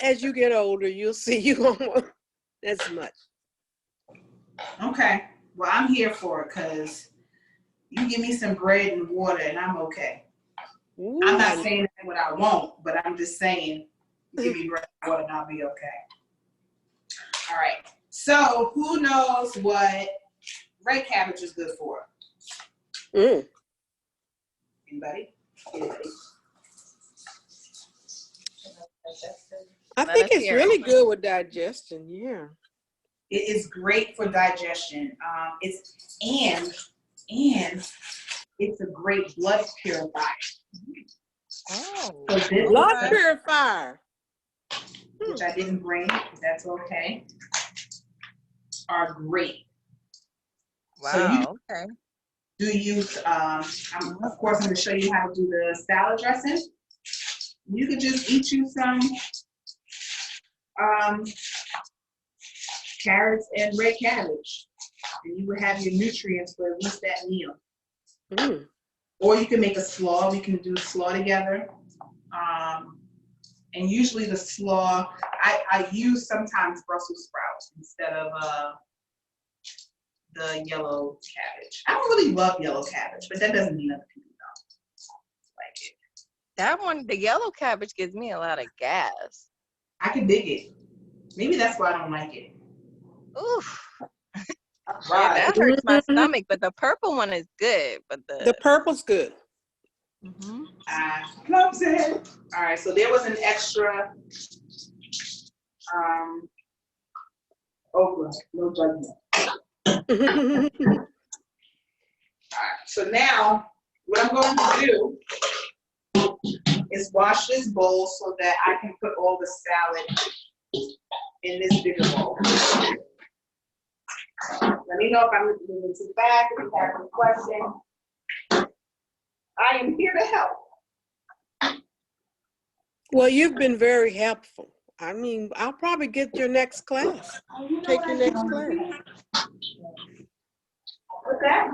as you get older, you'll see you won't want as much. Okay. Well, I'm here for it because you give me some bread and water and I'm okay. Ooh, I'm not saying that's what I want, but I'm just saying give me bread and water and I'll be okay. All right. So who knows what red cabbage is good for? Anybody? I think it's really good with digestion. Yeah. It is great for digestion. And it's a great blood purifier. Oh. So Blood purifier. Which I didn't bring, but that's okay, are great. Wow. So okay. do use, of course, I'm going to show you how to do the salad dressing. You could just eat you some carrots and red cabbage, and you would have your nutrients for at least that meal. Or you can make a slaw. We can do slaw together. And usually the slaw, I use sometimes Brussels sprouts instead of the yellow cabbage. I don't really love yellow cabbage, but that doesn't mean other people don't like it. That one, the yellow cabbage gives me a lot of gas. I can dig it. Maybe that's why I don't like it. Oof. Right. Yeah, that hurts my stomach, but the purple one is good. But the purple's good. I love it. All right, so there was an extra okra, no judgment. All right, so now what I'm going to do is wash this bowl so that I can put all the salad in this bigger bowl. Let me know if I'm moving too fast, if you have any questions. I am here to help. Well, you've been very helpful. I mean, I'll probably get your next class. Take your next class. What's that?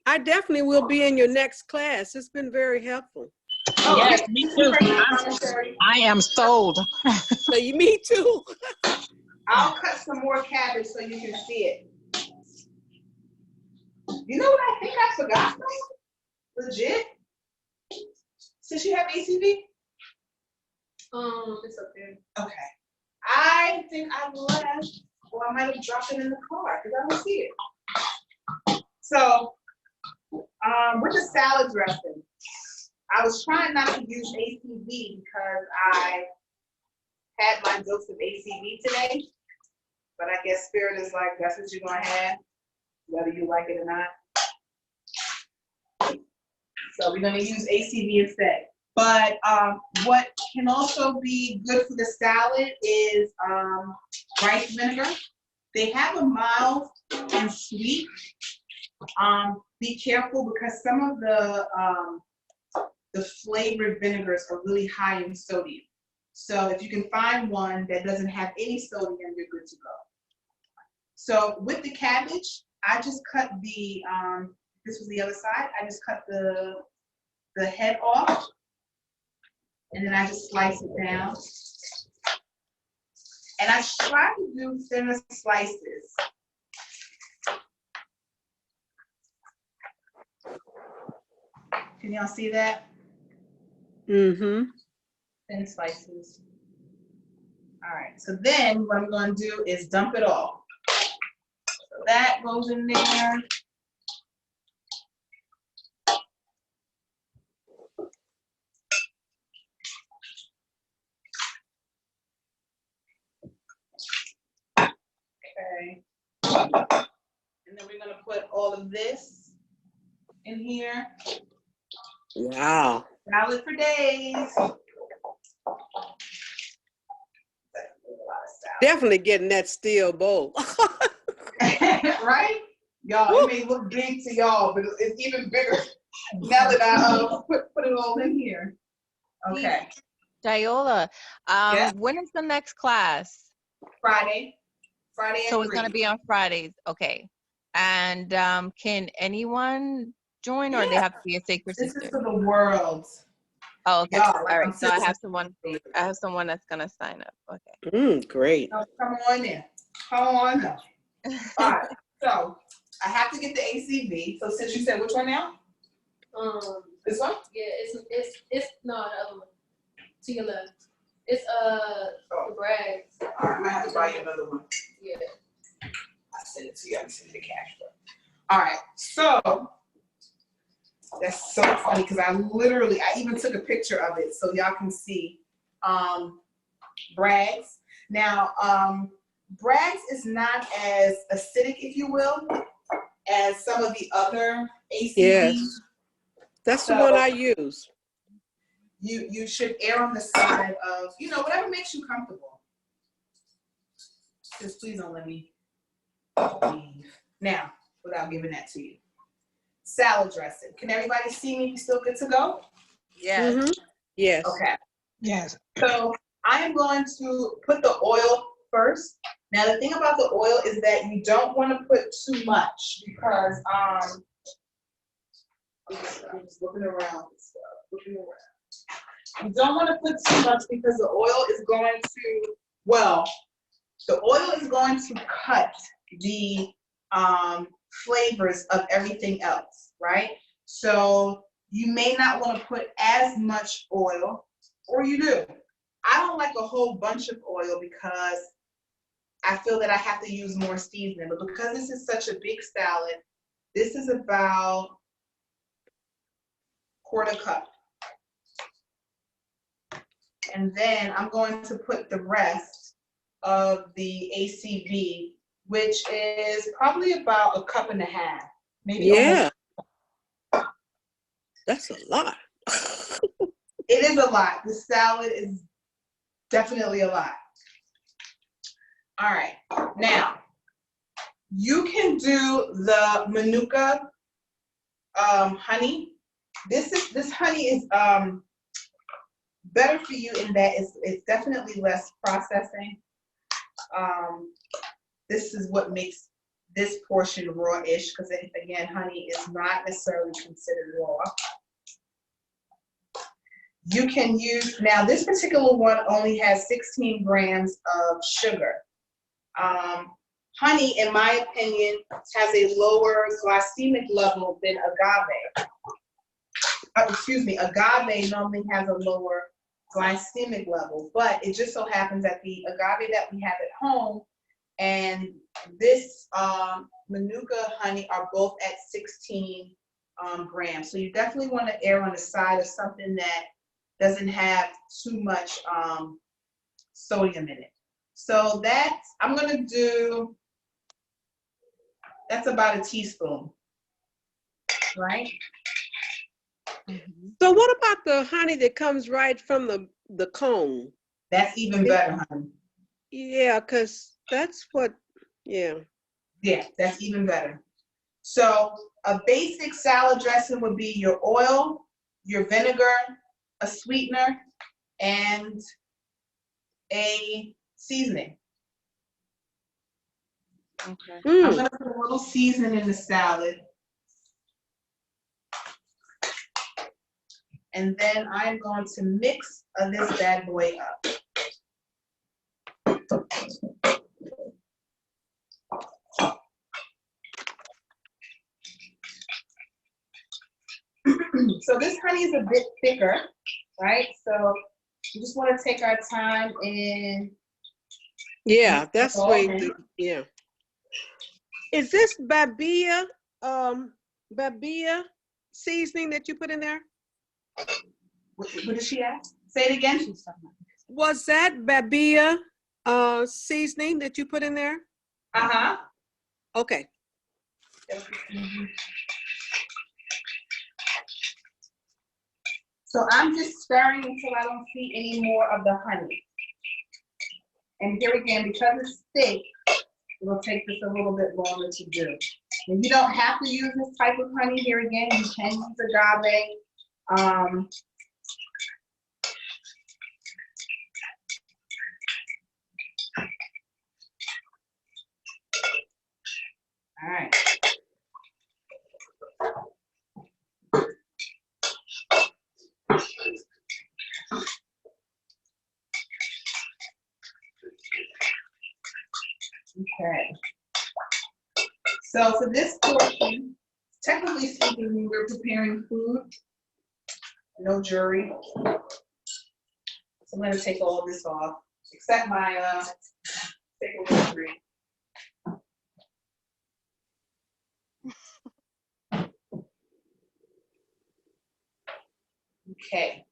I definitely will be in your next class. It's been very helpful. Oh, yes, me too. I am sold. So me too. I'll cut some more cabbage so you can see it. You know what I think I forgot? Legit? Since you have ACV? It's up there. Okay. I think I left, or I might have dropped it in the car because I don't see it. So, with the salad dressing, I was trying not to use ACV because I had my dose of ACV today, but I guess Spirit is like, that's what you're gonna have, whether you like it or not. So we're gonna use ACV instead. But what can also be good for the salad is rice vinegar. They have a mild and sweet. Be careful because some of the flavored vinegars are really high in sodium. So if you can find one that doesn't have any sodium, you're good to go. So with the cabbage, I just cut the, this was the other side, I just cut the head off, and then I just slice it down. And I try to do thinner slices. Can y'all see that? Mm-hmm. Thin slices. All right, so then what I'm going to do is dump it all. So that goes in there. Okay. And then we're going to put all of this in here. Wow. Salad for days. definitely getting that steel bowl. Right? Y'all, it may look big to y'all, but it's even bigger now that I put it all in here. Okay. Shayola, Yeah. when is the next class? Friday at So it's 3. gonna be on Fridays, okay. And can anyone join, or they Yeah. have to be a sacred This sister? is for the world. Oh, okay. Y'all, like All I'm right. So I have sister. someone that's gonna sign up. Okay. Great. Oh, come on in. Come on in. All right. So I have to get the ACV. So since you said which one now? This one? Yeah, it's no, the other one. To your left. It's the brags. All right, I'm gonna have to buy you another one. Yeah. I send it to you. I send you the cash flow. All right. So that's so funny because I even took a picture of it so y'all can see Bragg's. Now, Bragg's is not as acidic, if you will, as some of the other ACVs. Yes. That's the one I use. You should err on the side of, whatever makes you comfortable. Just please don't let me leave now without giving that to you. Salad dressing. Can everybody see me? We still good to go? Yes. Mm-hmm. Yes. Okay. Yes. So I am going to put the oil first. Now the thing about the oil is that you don't want to put too much because I'm just looking around and stuff. You don't want to put too much because the oil is going to cut the flavors of everything else, right? So you may not want to put as much oil, or you do. I don't like a whole bunch of oil because I feel that I have to use more seasoning, but because this is such a big salad, this is about 1/4 cup. And then I'm going to put the rest of the ACV, which is probably about 1.5 cups. Maybe Yeah. That's a lot. It is a lot. The salad is definitely a lot. All right. Now, you can do the Manuka honey. This honey is better for you in that it's definitely less processing. This is what makes this portion raw-ish, because again, honey is not necessarily considered raw. You can use, now this particular one only has 16 grams of sugar. Honey, in my opinion, has a lower glycemic level than agave. Agave normally has a lower glycemic level, but it just so happens that the agave that we have at home and this Manuka honey are both at 16 grams. So you definitely want to err on the side of something that doesn't have too much sodium in it. So I'm gonna do, that's about a teaspoon, right? Mm-hmm. So what about the honey that comes right from the cone? That's even better, honey. Yeah, because that's what, yeah. Yeah, that's even better. So a basic salad dressing would be your oil, your vinegar, a sweetener, and a seasoning. Okay. I'm gonna put a little seasoning in the salad. And then I'm going to mix this bad boy up. So this honey is a bit thicker, right? So we just want to take our time and Yeah, that's way, yeah. Is this babia seasoning that you put in there? What did she ask? Say it again. Was that babia seasoning that you put in there? Uh-huh. Okay. So I'm just stirring until I don't see any more of the honey. And here again, because it's thick, it'll take this a little bit longer to do. And you don't have to use this type of honey. Here again, you can use agave. All right. Okay. So for this portion, technically speaking, when we're preparing food, no jury. So I'm going to take all of this off, except my takeaway. Okay.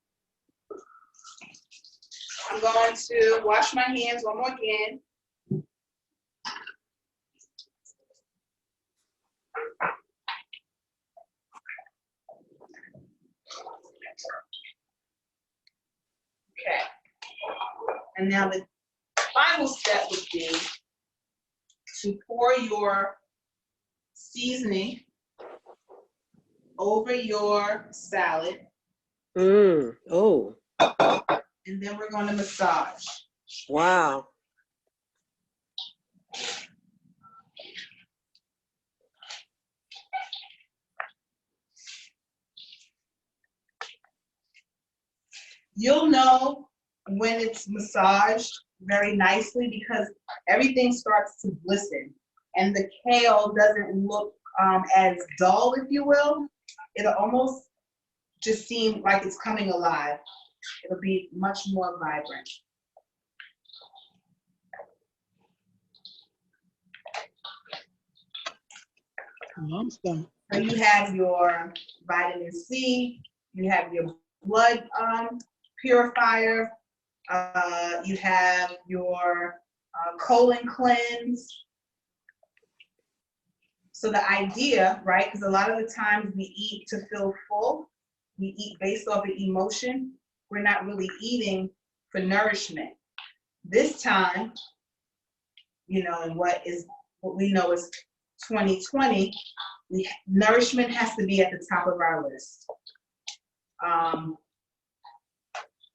I'm going to wash my hands one more again. Okay. And now the final step would be to pour your seasoning over your salad. Oh, And then we're going to massage. wow. You'll know when it's massaged very nicely because everything starts to glisten and the kale doesn't look as dull, if you will. It'll almost just seem like it's coming alive. It'll be much more vibrant. Awesome. So you have your vitamin C, you have your blood purifier, you have your colon cleanse. So the idea, right, because a lot of the times we eat to feel full, we eat based off of emotion, we're not really eating for nourishment. This time, you know, and what we know is 2020, nourishment has to be at the top of our list. I'm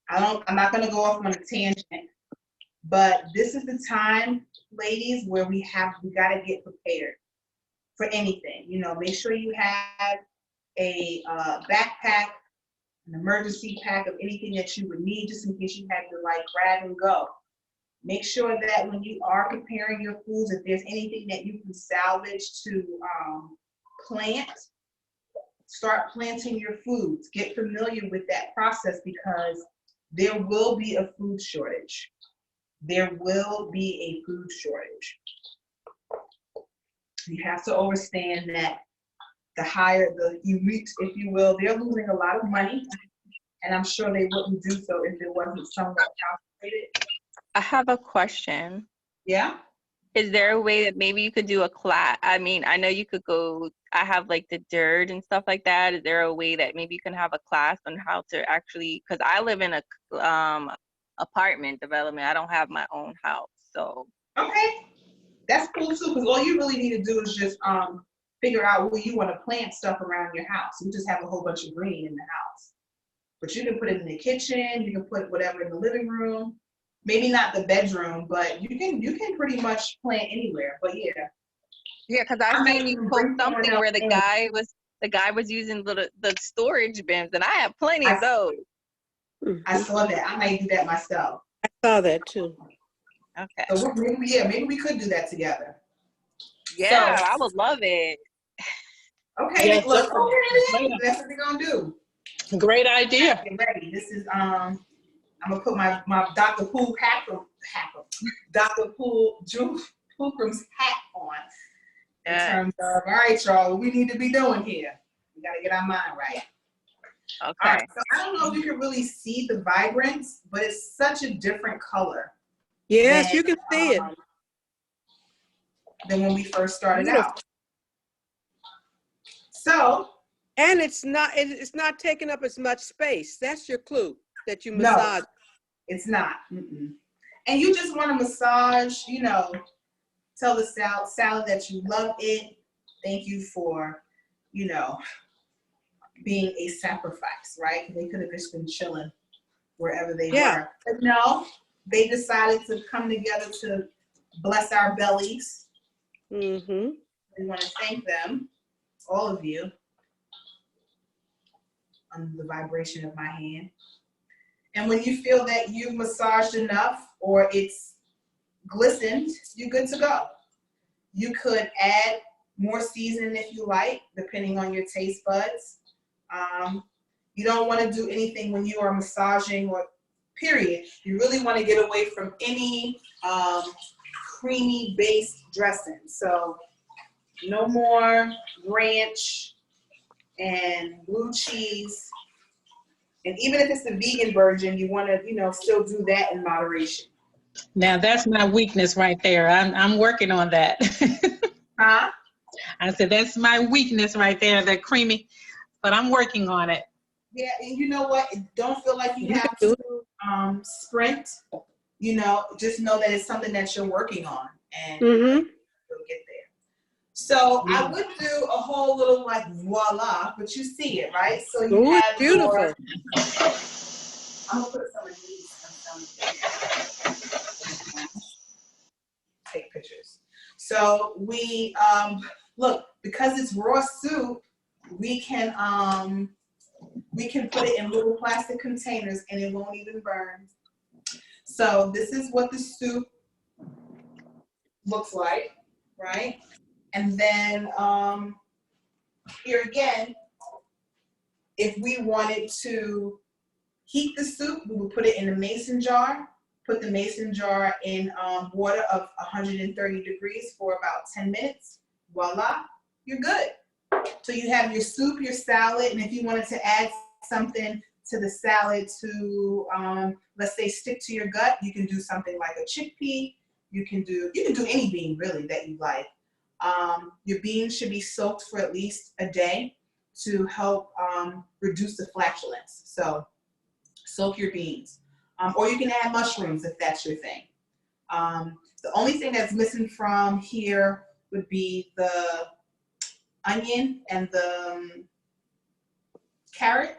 not going to go off on a tangent, but this is the time, ladies, where we got to get prepared for anything. You know, make sure you have a backpack, an emergency pack of anything that you would need, just in case you had to like grab and go. Make sure that when you are preparing your foods, if there's anything that you can salvage to plant, start planting your foods. Get familiar with that process because there will be a food shortage. There will be a food shortage. You have to understand that the higher the elites, if you will, they're losing a lot of money, and I'm sure they wouldn't do so if it wasn't somewhat calculated. I have a question. Yeah? Is there a way that maybe you could do a class? I mean, I know you could go, I have like the dirt and stuff like that. Is there a way that maybe you can have a class on how to actually, because I live in a apartment development. I don't have my own house, so. Okay. That's cool too, because all you really need to do is just figure out where you want to plant stuff around your house. You just have a whole bunch of green in the house. But you can put it in the kitchen, you can put whatever in the living room. Maybe not the bedroom, but you can pretty much plant anywhere. But yeah. Yeah, because I seen you post something where the guy was using the storage bins, and I have plenty of those. I saw that. I might do that myself. I saw that too. Okay. So maybe we could do that together. Yeah, So, I would love it. Okay, Yes, look, definitely. that's what we're gonna do. Great idea. Get ready. This is I'm gonna put my Dr. Poole Dr. Poole Pilgrim's hat on. In terms of, all right, y'all, what we need to be doing here. We gotta get our mind right. Okay. All right, so I don't know if you can really see the vibrance, but it's such a different color. Yes, you can see it. Than when we first started out. So. And it's not taking up as much space. That's your clue that you massage. No, it's not. Mm-mm. And you just want to massage, you know, tell the salad that you love it. Thank you for, you know, being a sacrifice, right? They could have just been chilling wherever they were. But no, they decided to come together to bless our bellies. Mm-hmm. We want to thank them, all of you, on the vibration of my hand. And when you feel that you've massaged enough or it's glistened, you're good to go. You could add more seasoning if you like, depending on your taste buds. You don't want to do anything when you are massaging or period. You really want to get away from any creamy based dressing. So no more ranch and blue cheese. And even if it's the vegan version, you want to, you know, still do that in moderation. Now that's my weakness right there. I'm working on that. Huh? I said that's my weakness right there, that creamy, but I'm working on it. Yeah, and you know what? Don't feel like you have to sprint. You know, just know that it's something that you're working on, and you'll get there. So I would do a whole little like voila, but you see it, right? So you have beautiful. your. I'm gonna put some of these. Take pictures. So we look, because it's raw soup, we can put it in little plastic containers and it won't even burn. So this is what the soup looks like, right? And then here again, if we wanted to heat the soup, we would put it in a mason jar. Put the mason jar in water of 130 degrees for about 10 minutes. Voila, you're good. So you have your soup, your salad, and if you wanted to add something to the salad to, let's say, stick to your gut, you can do something like a chickpea. You can do any bean really that you like. Your beans should be soaked for at least a day to help reduce the flatulence. So soak your beans. Or you can add mushrooms if that's your thing. The only thing that's missing from here would be the onion and the carrot.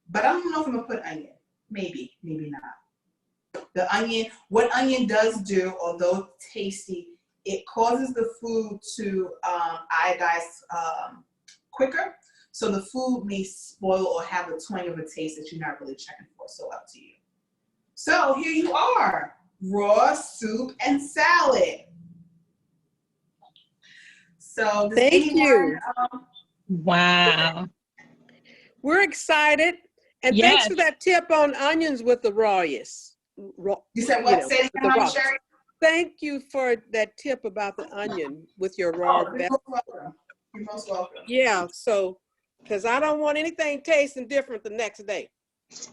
But I don't know if I'm gonna put onion. Maybe, maybe not. The onion, what onion does do, although tasty, it causes the food to iodize quicker. So the food may spoil or have a twang of a taste that you're not really checking for. So up to you. So here you are, raw soup and salad. So thank you. Wow. We're excited. And Yes. thanks for that tip on onions with the rawest. You said what? Say it again, Honey Sherry? Thank you for that tip about the onion with your raw. You're most welcome. You're most welcome. Yeah, so, because I don't want anything tasting different the next day.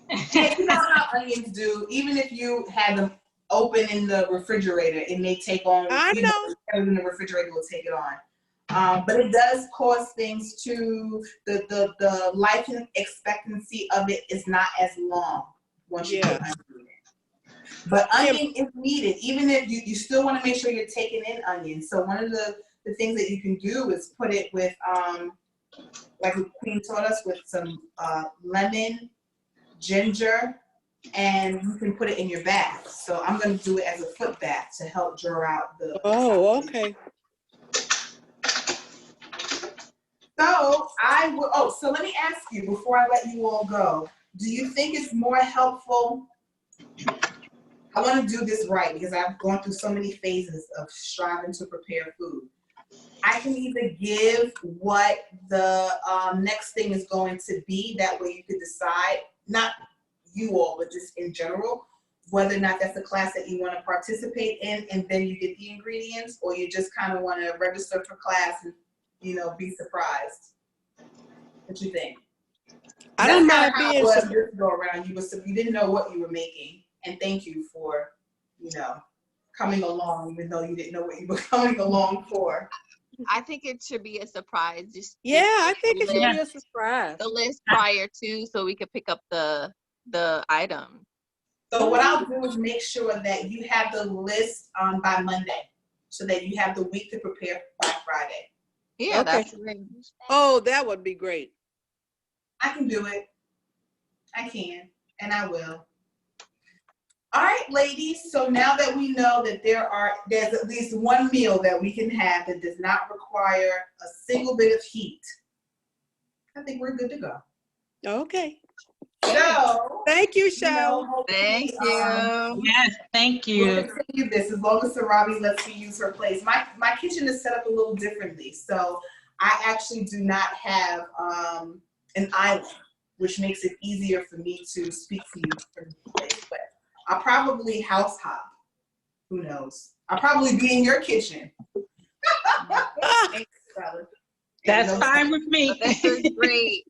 Hey, you know how onions do, even if you had them open in the refrigerator, it may take on, I know. In the refrigerator will take it on. But it does cause things to, the life expectancy of it is not as long once you put onion in it. But onion is needed, even if you still want to make sure you're taking in onion. So one of the things that you can do is put it with, like the Queen taught us, with some lemon, ginger, and you can put it in your bath. So I'm going to do it as a foot bath to help draw out the. Oh, okay. So I will. Oh, so let me ask you before I let you all go. Do you think it's more helpful? I want to do this right because I've gone through so many phases of striving to prepare food. I can either give what the next thing is going to be. That way you could decide, not you all, but just in general, whether or not that's a class that you want to participate in, and then you get the ingredients, or you just kind of want to register for class and, you know, be surprised. What you think? I don't mind being surprised. Go around. You didn't know what you were making, and thank you for, you know, coming along, even though you didn't know what you were coming along for. I think it should be a surprise. I think it should be a surprise. The list prior to, so we could pick up the item. So what I'll do is make sure that you have the list by Monday, so that you have the week to prepare by Friday. Yeah, Okay. that's great. Oh, that would be great. I can do it. I can, and I will. All right, ladies. So now that we know that there's at least one meal that we can have that does not require a single bit of heat, I think we're good to go. Okay. So, Thank you, you know, Shayola. hopefully, Thank you. Yes, thank we'll you. continue this as long as Sarabi lets me use her place. My kitchen is set up a little differently, so I actually do not have an island, which makes it easier for me to speak to you from this place. But I'll probably house hop. Who knows? I'll probably be in your kitchen. Thanks, fellas. That's fine with me. This is great.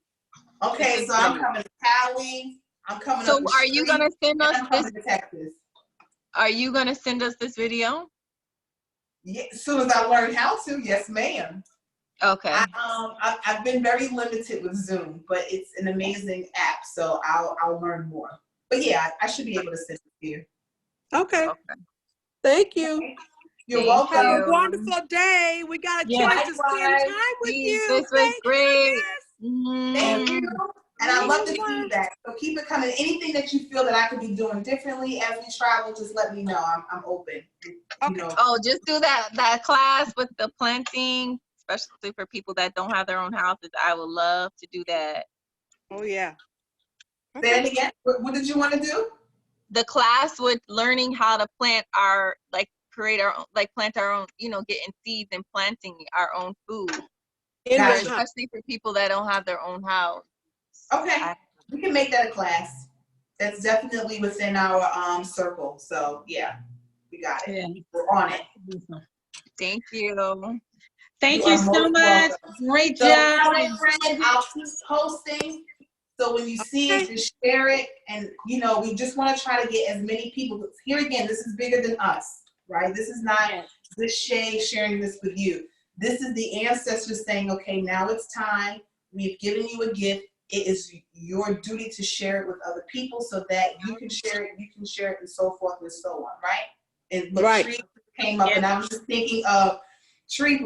Okay, so I'm coming to Cali. I'm coming So up the are you street, gonna send and us I'm this? coming to Texas. Are you gonna send us this video? Yeah, as soon as I learn how to, yes, ma'am. Okay. I've been very limited with Zoom, but it's an amazing app, so I'll learn more. But yeah, I should be able to send it to you. Okay. Okay. Thank you. You're Thank welcome. Have a you. wonderful day. We got a Yes. chance to spend Likewise. time with Please, you. this was Thank great. you. Thank you. And I love the You're welcome. feedback. So keep it coming. Anything that you feel that I could be doing differently as we travel, just let me know. I'm open. You Okay. know. Oh, just do that class with the planting, especially for people that don't have their own houses. I would love to do that. Oh, yeah. Say it again. What did you want to do? The class with learning how to plant our, like, create our own, like, plant our own, getting seeds and planting our own food, In Gotcha. the house. especially for people that don't have their own house. Okay. We can make that a class. That's definitely within our circle. So yeah, we got it. Yeah. We're on it. Thank you. Thank You you are so most much. welcome. Great So job. tell a friend, I'll keep posting. So when you see it, just share it. And we just want to try to get as many people. Here again, this is bigger than us, right? This is not this Shay sharing this with you. This is the ancestors saying, okay, now it's time. We've given you a gift. It is your duty to share it with other people so that you can share it, and so forth and so on, right? And look, Right. tree came up, and I was just thinking of tree,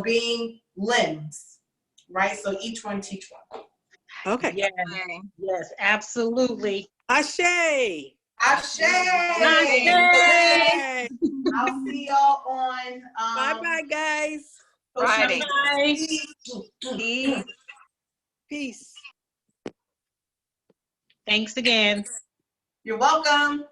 being limbs, right? So each one teach one. Okay. Yes, Okay. yes, absolutely. Ashe. Ashe! Hey. I'll see y'all on Bye-bye, guys. Friday. Bye. Peace. Peace. Thanks again. You're welcome.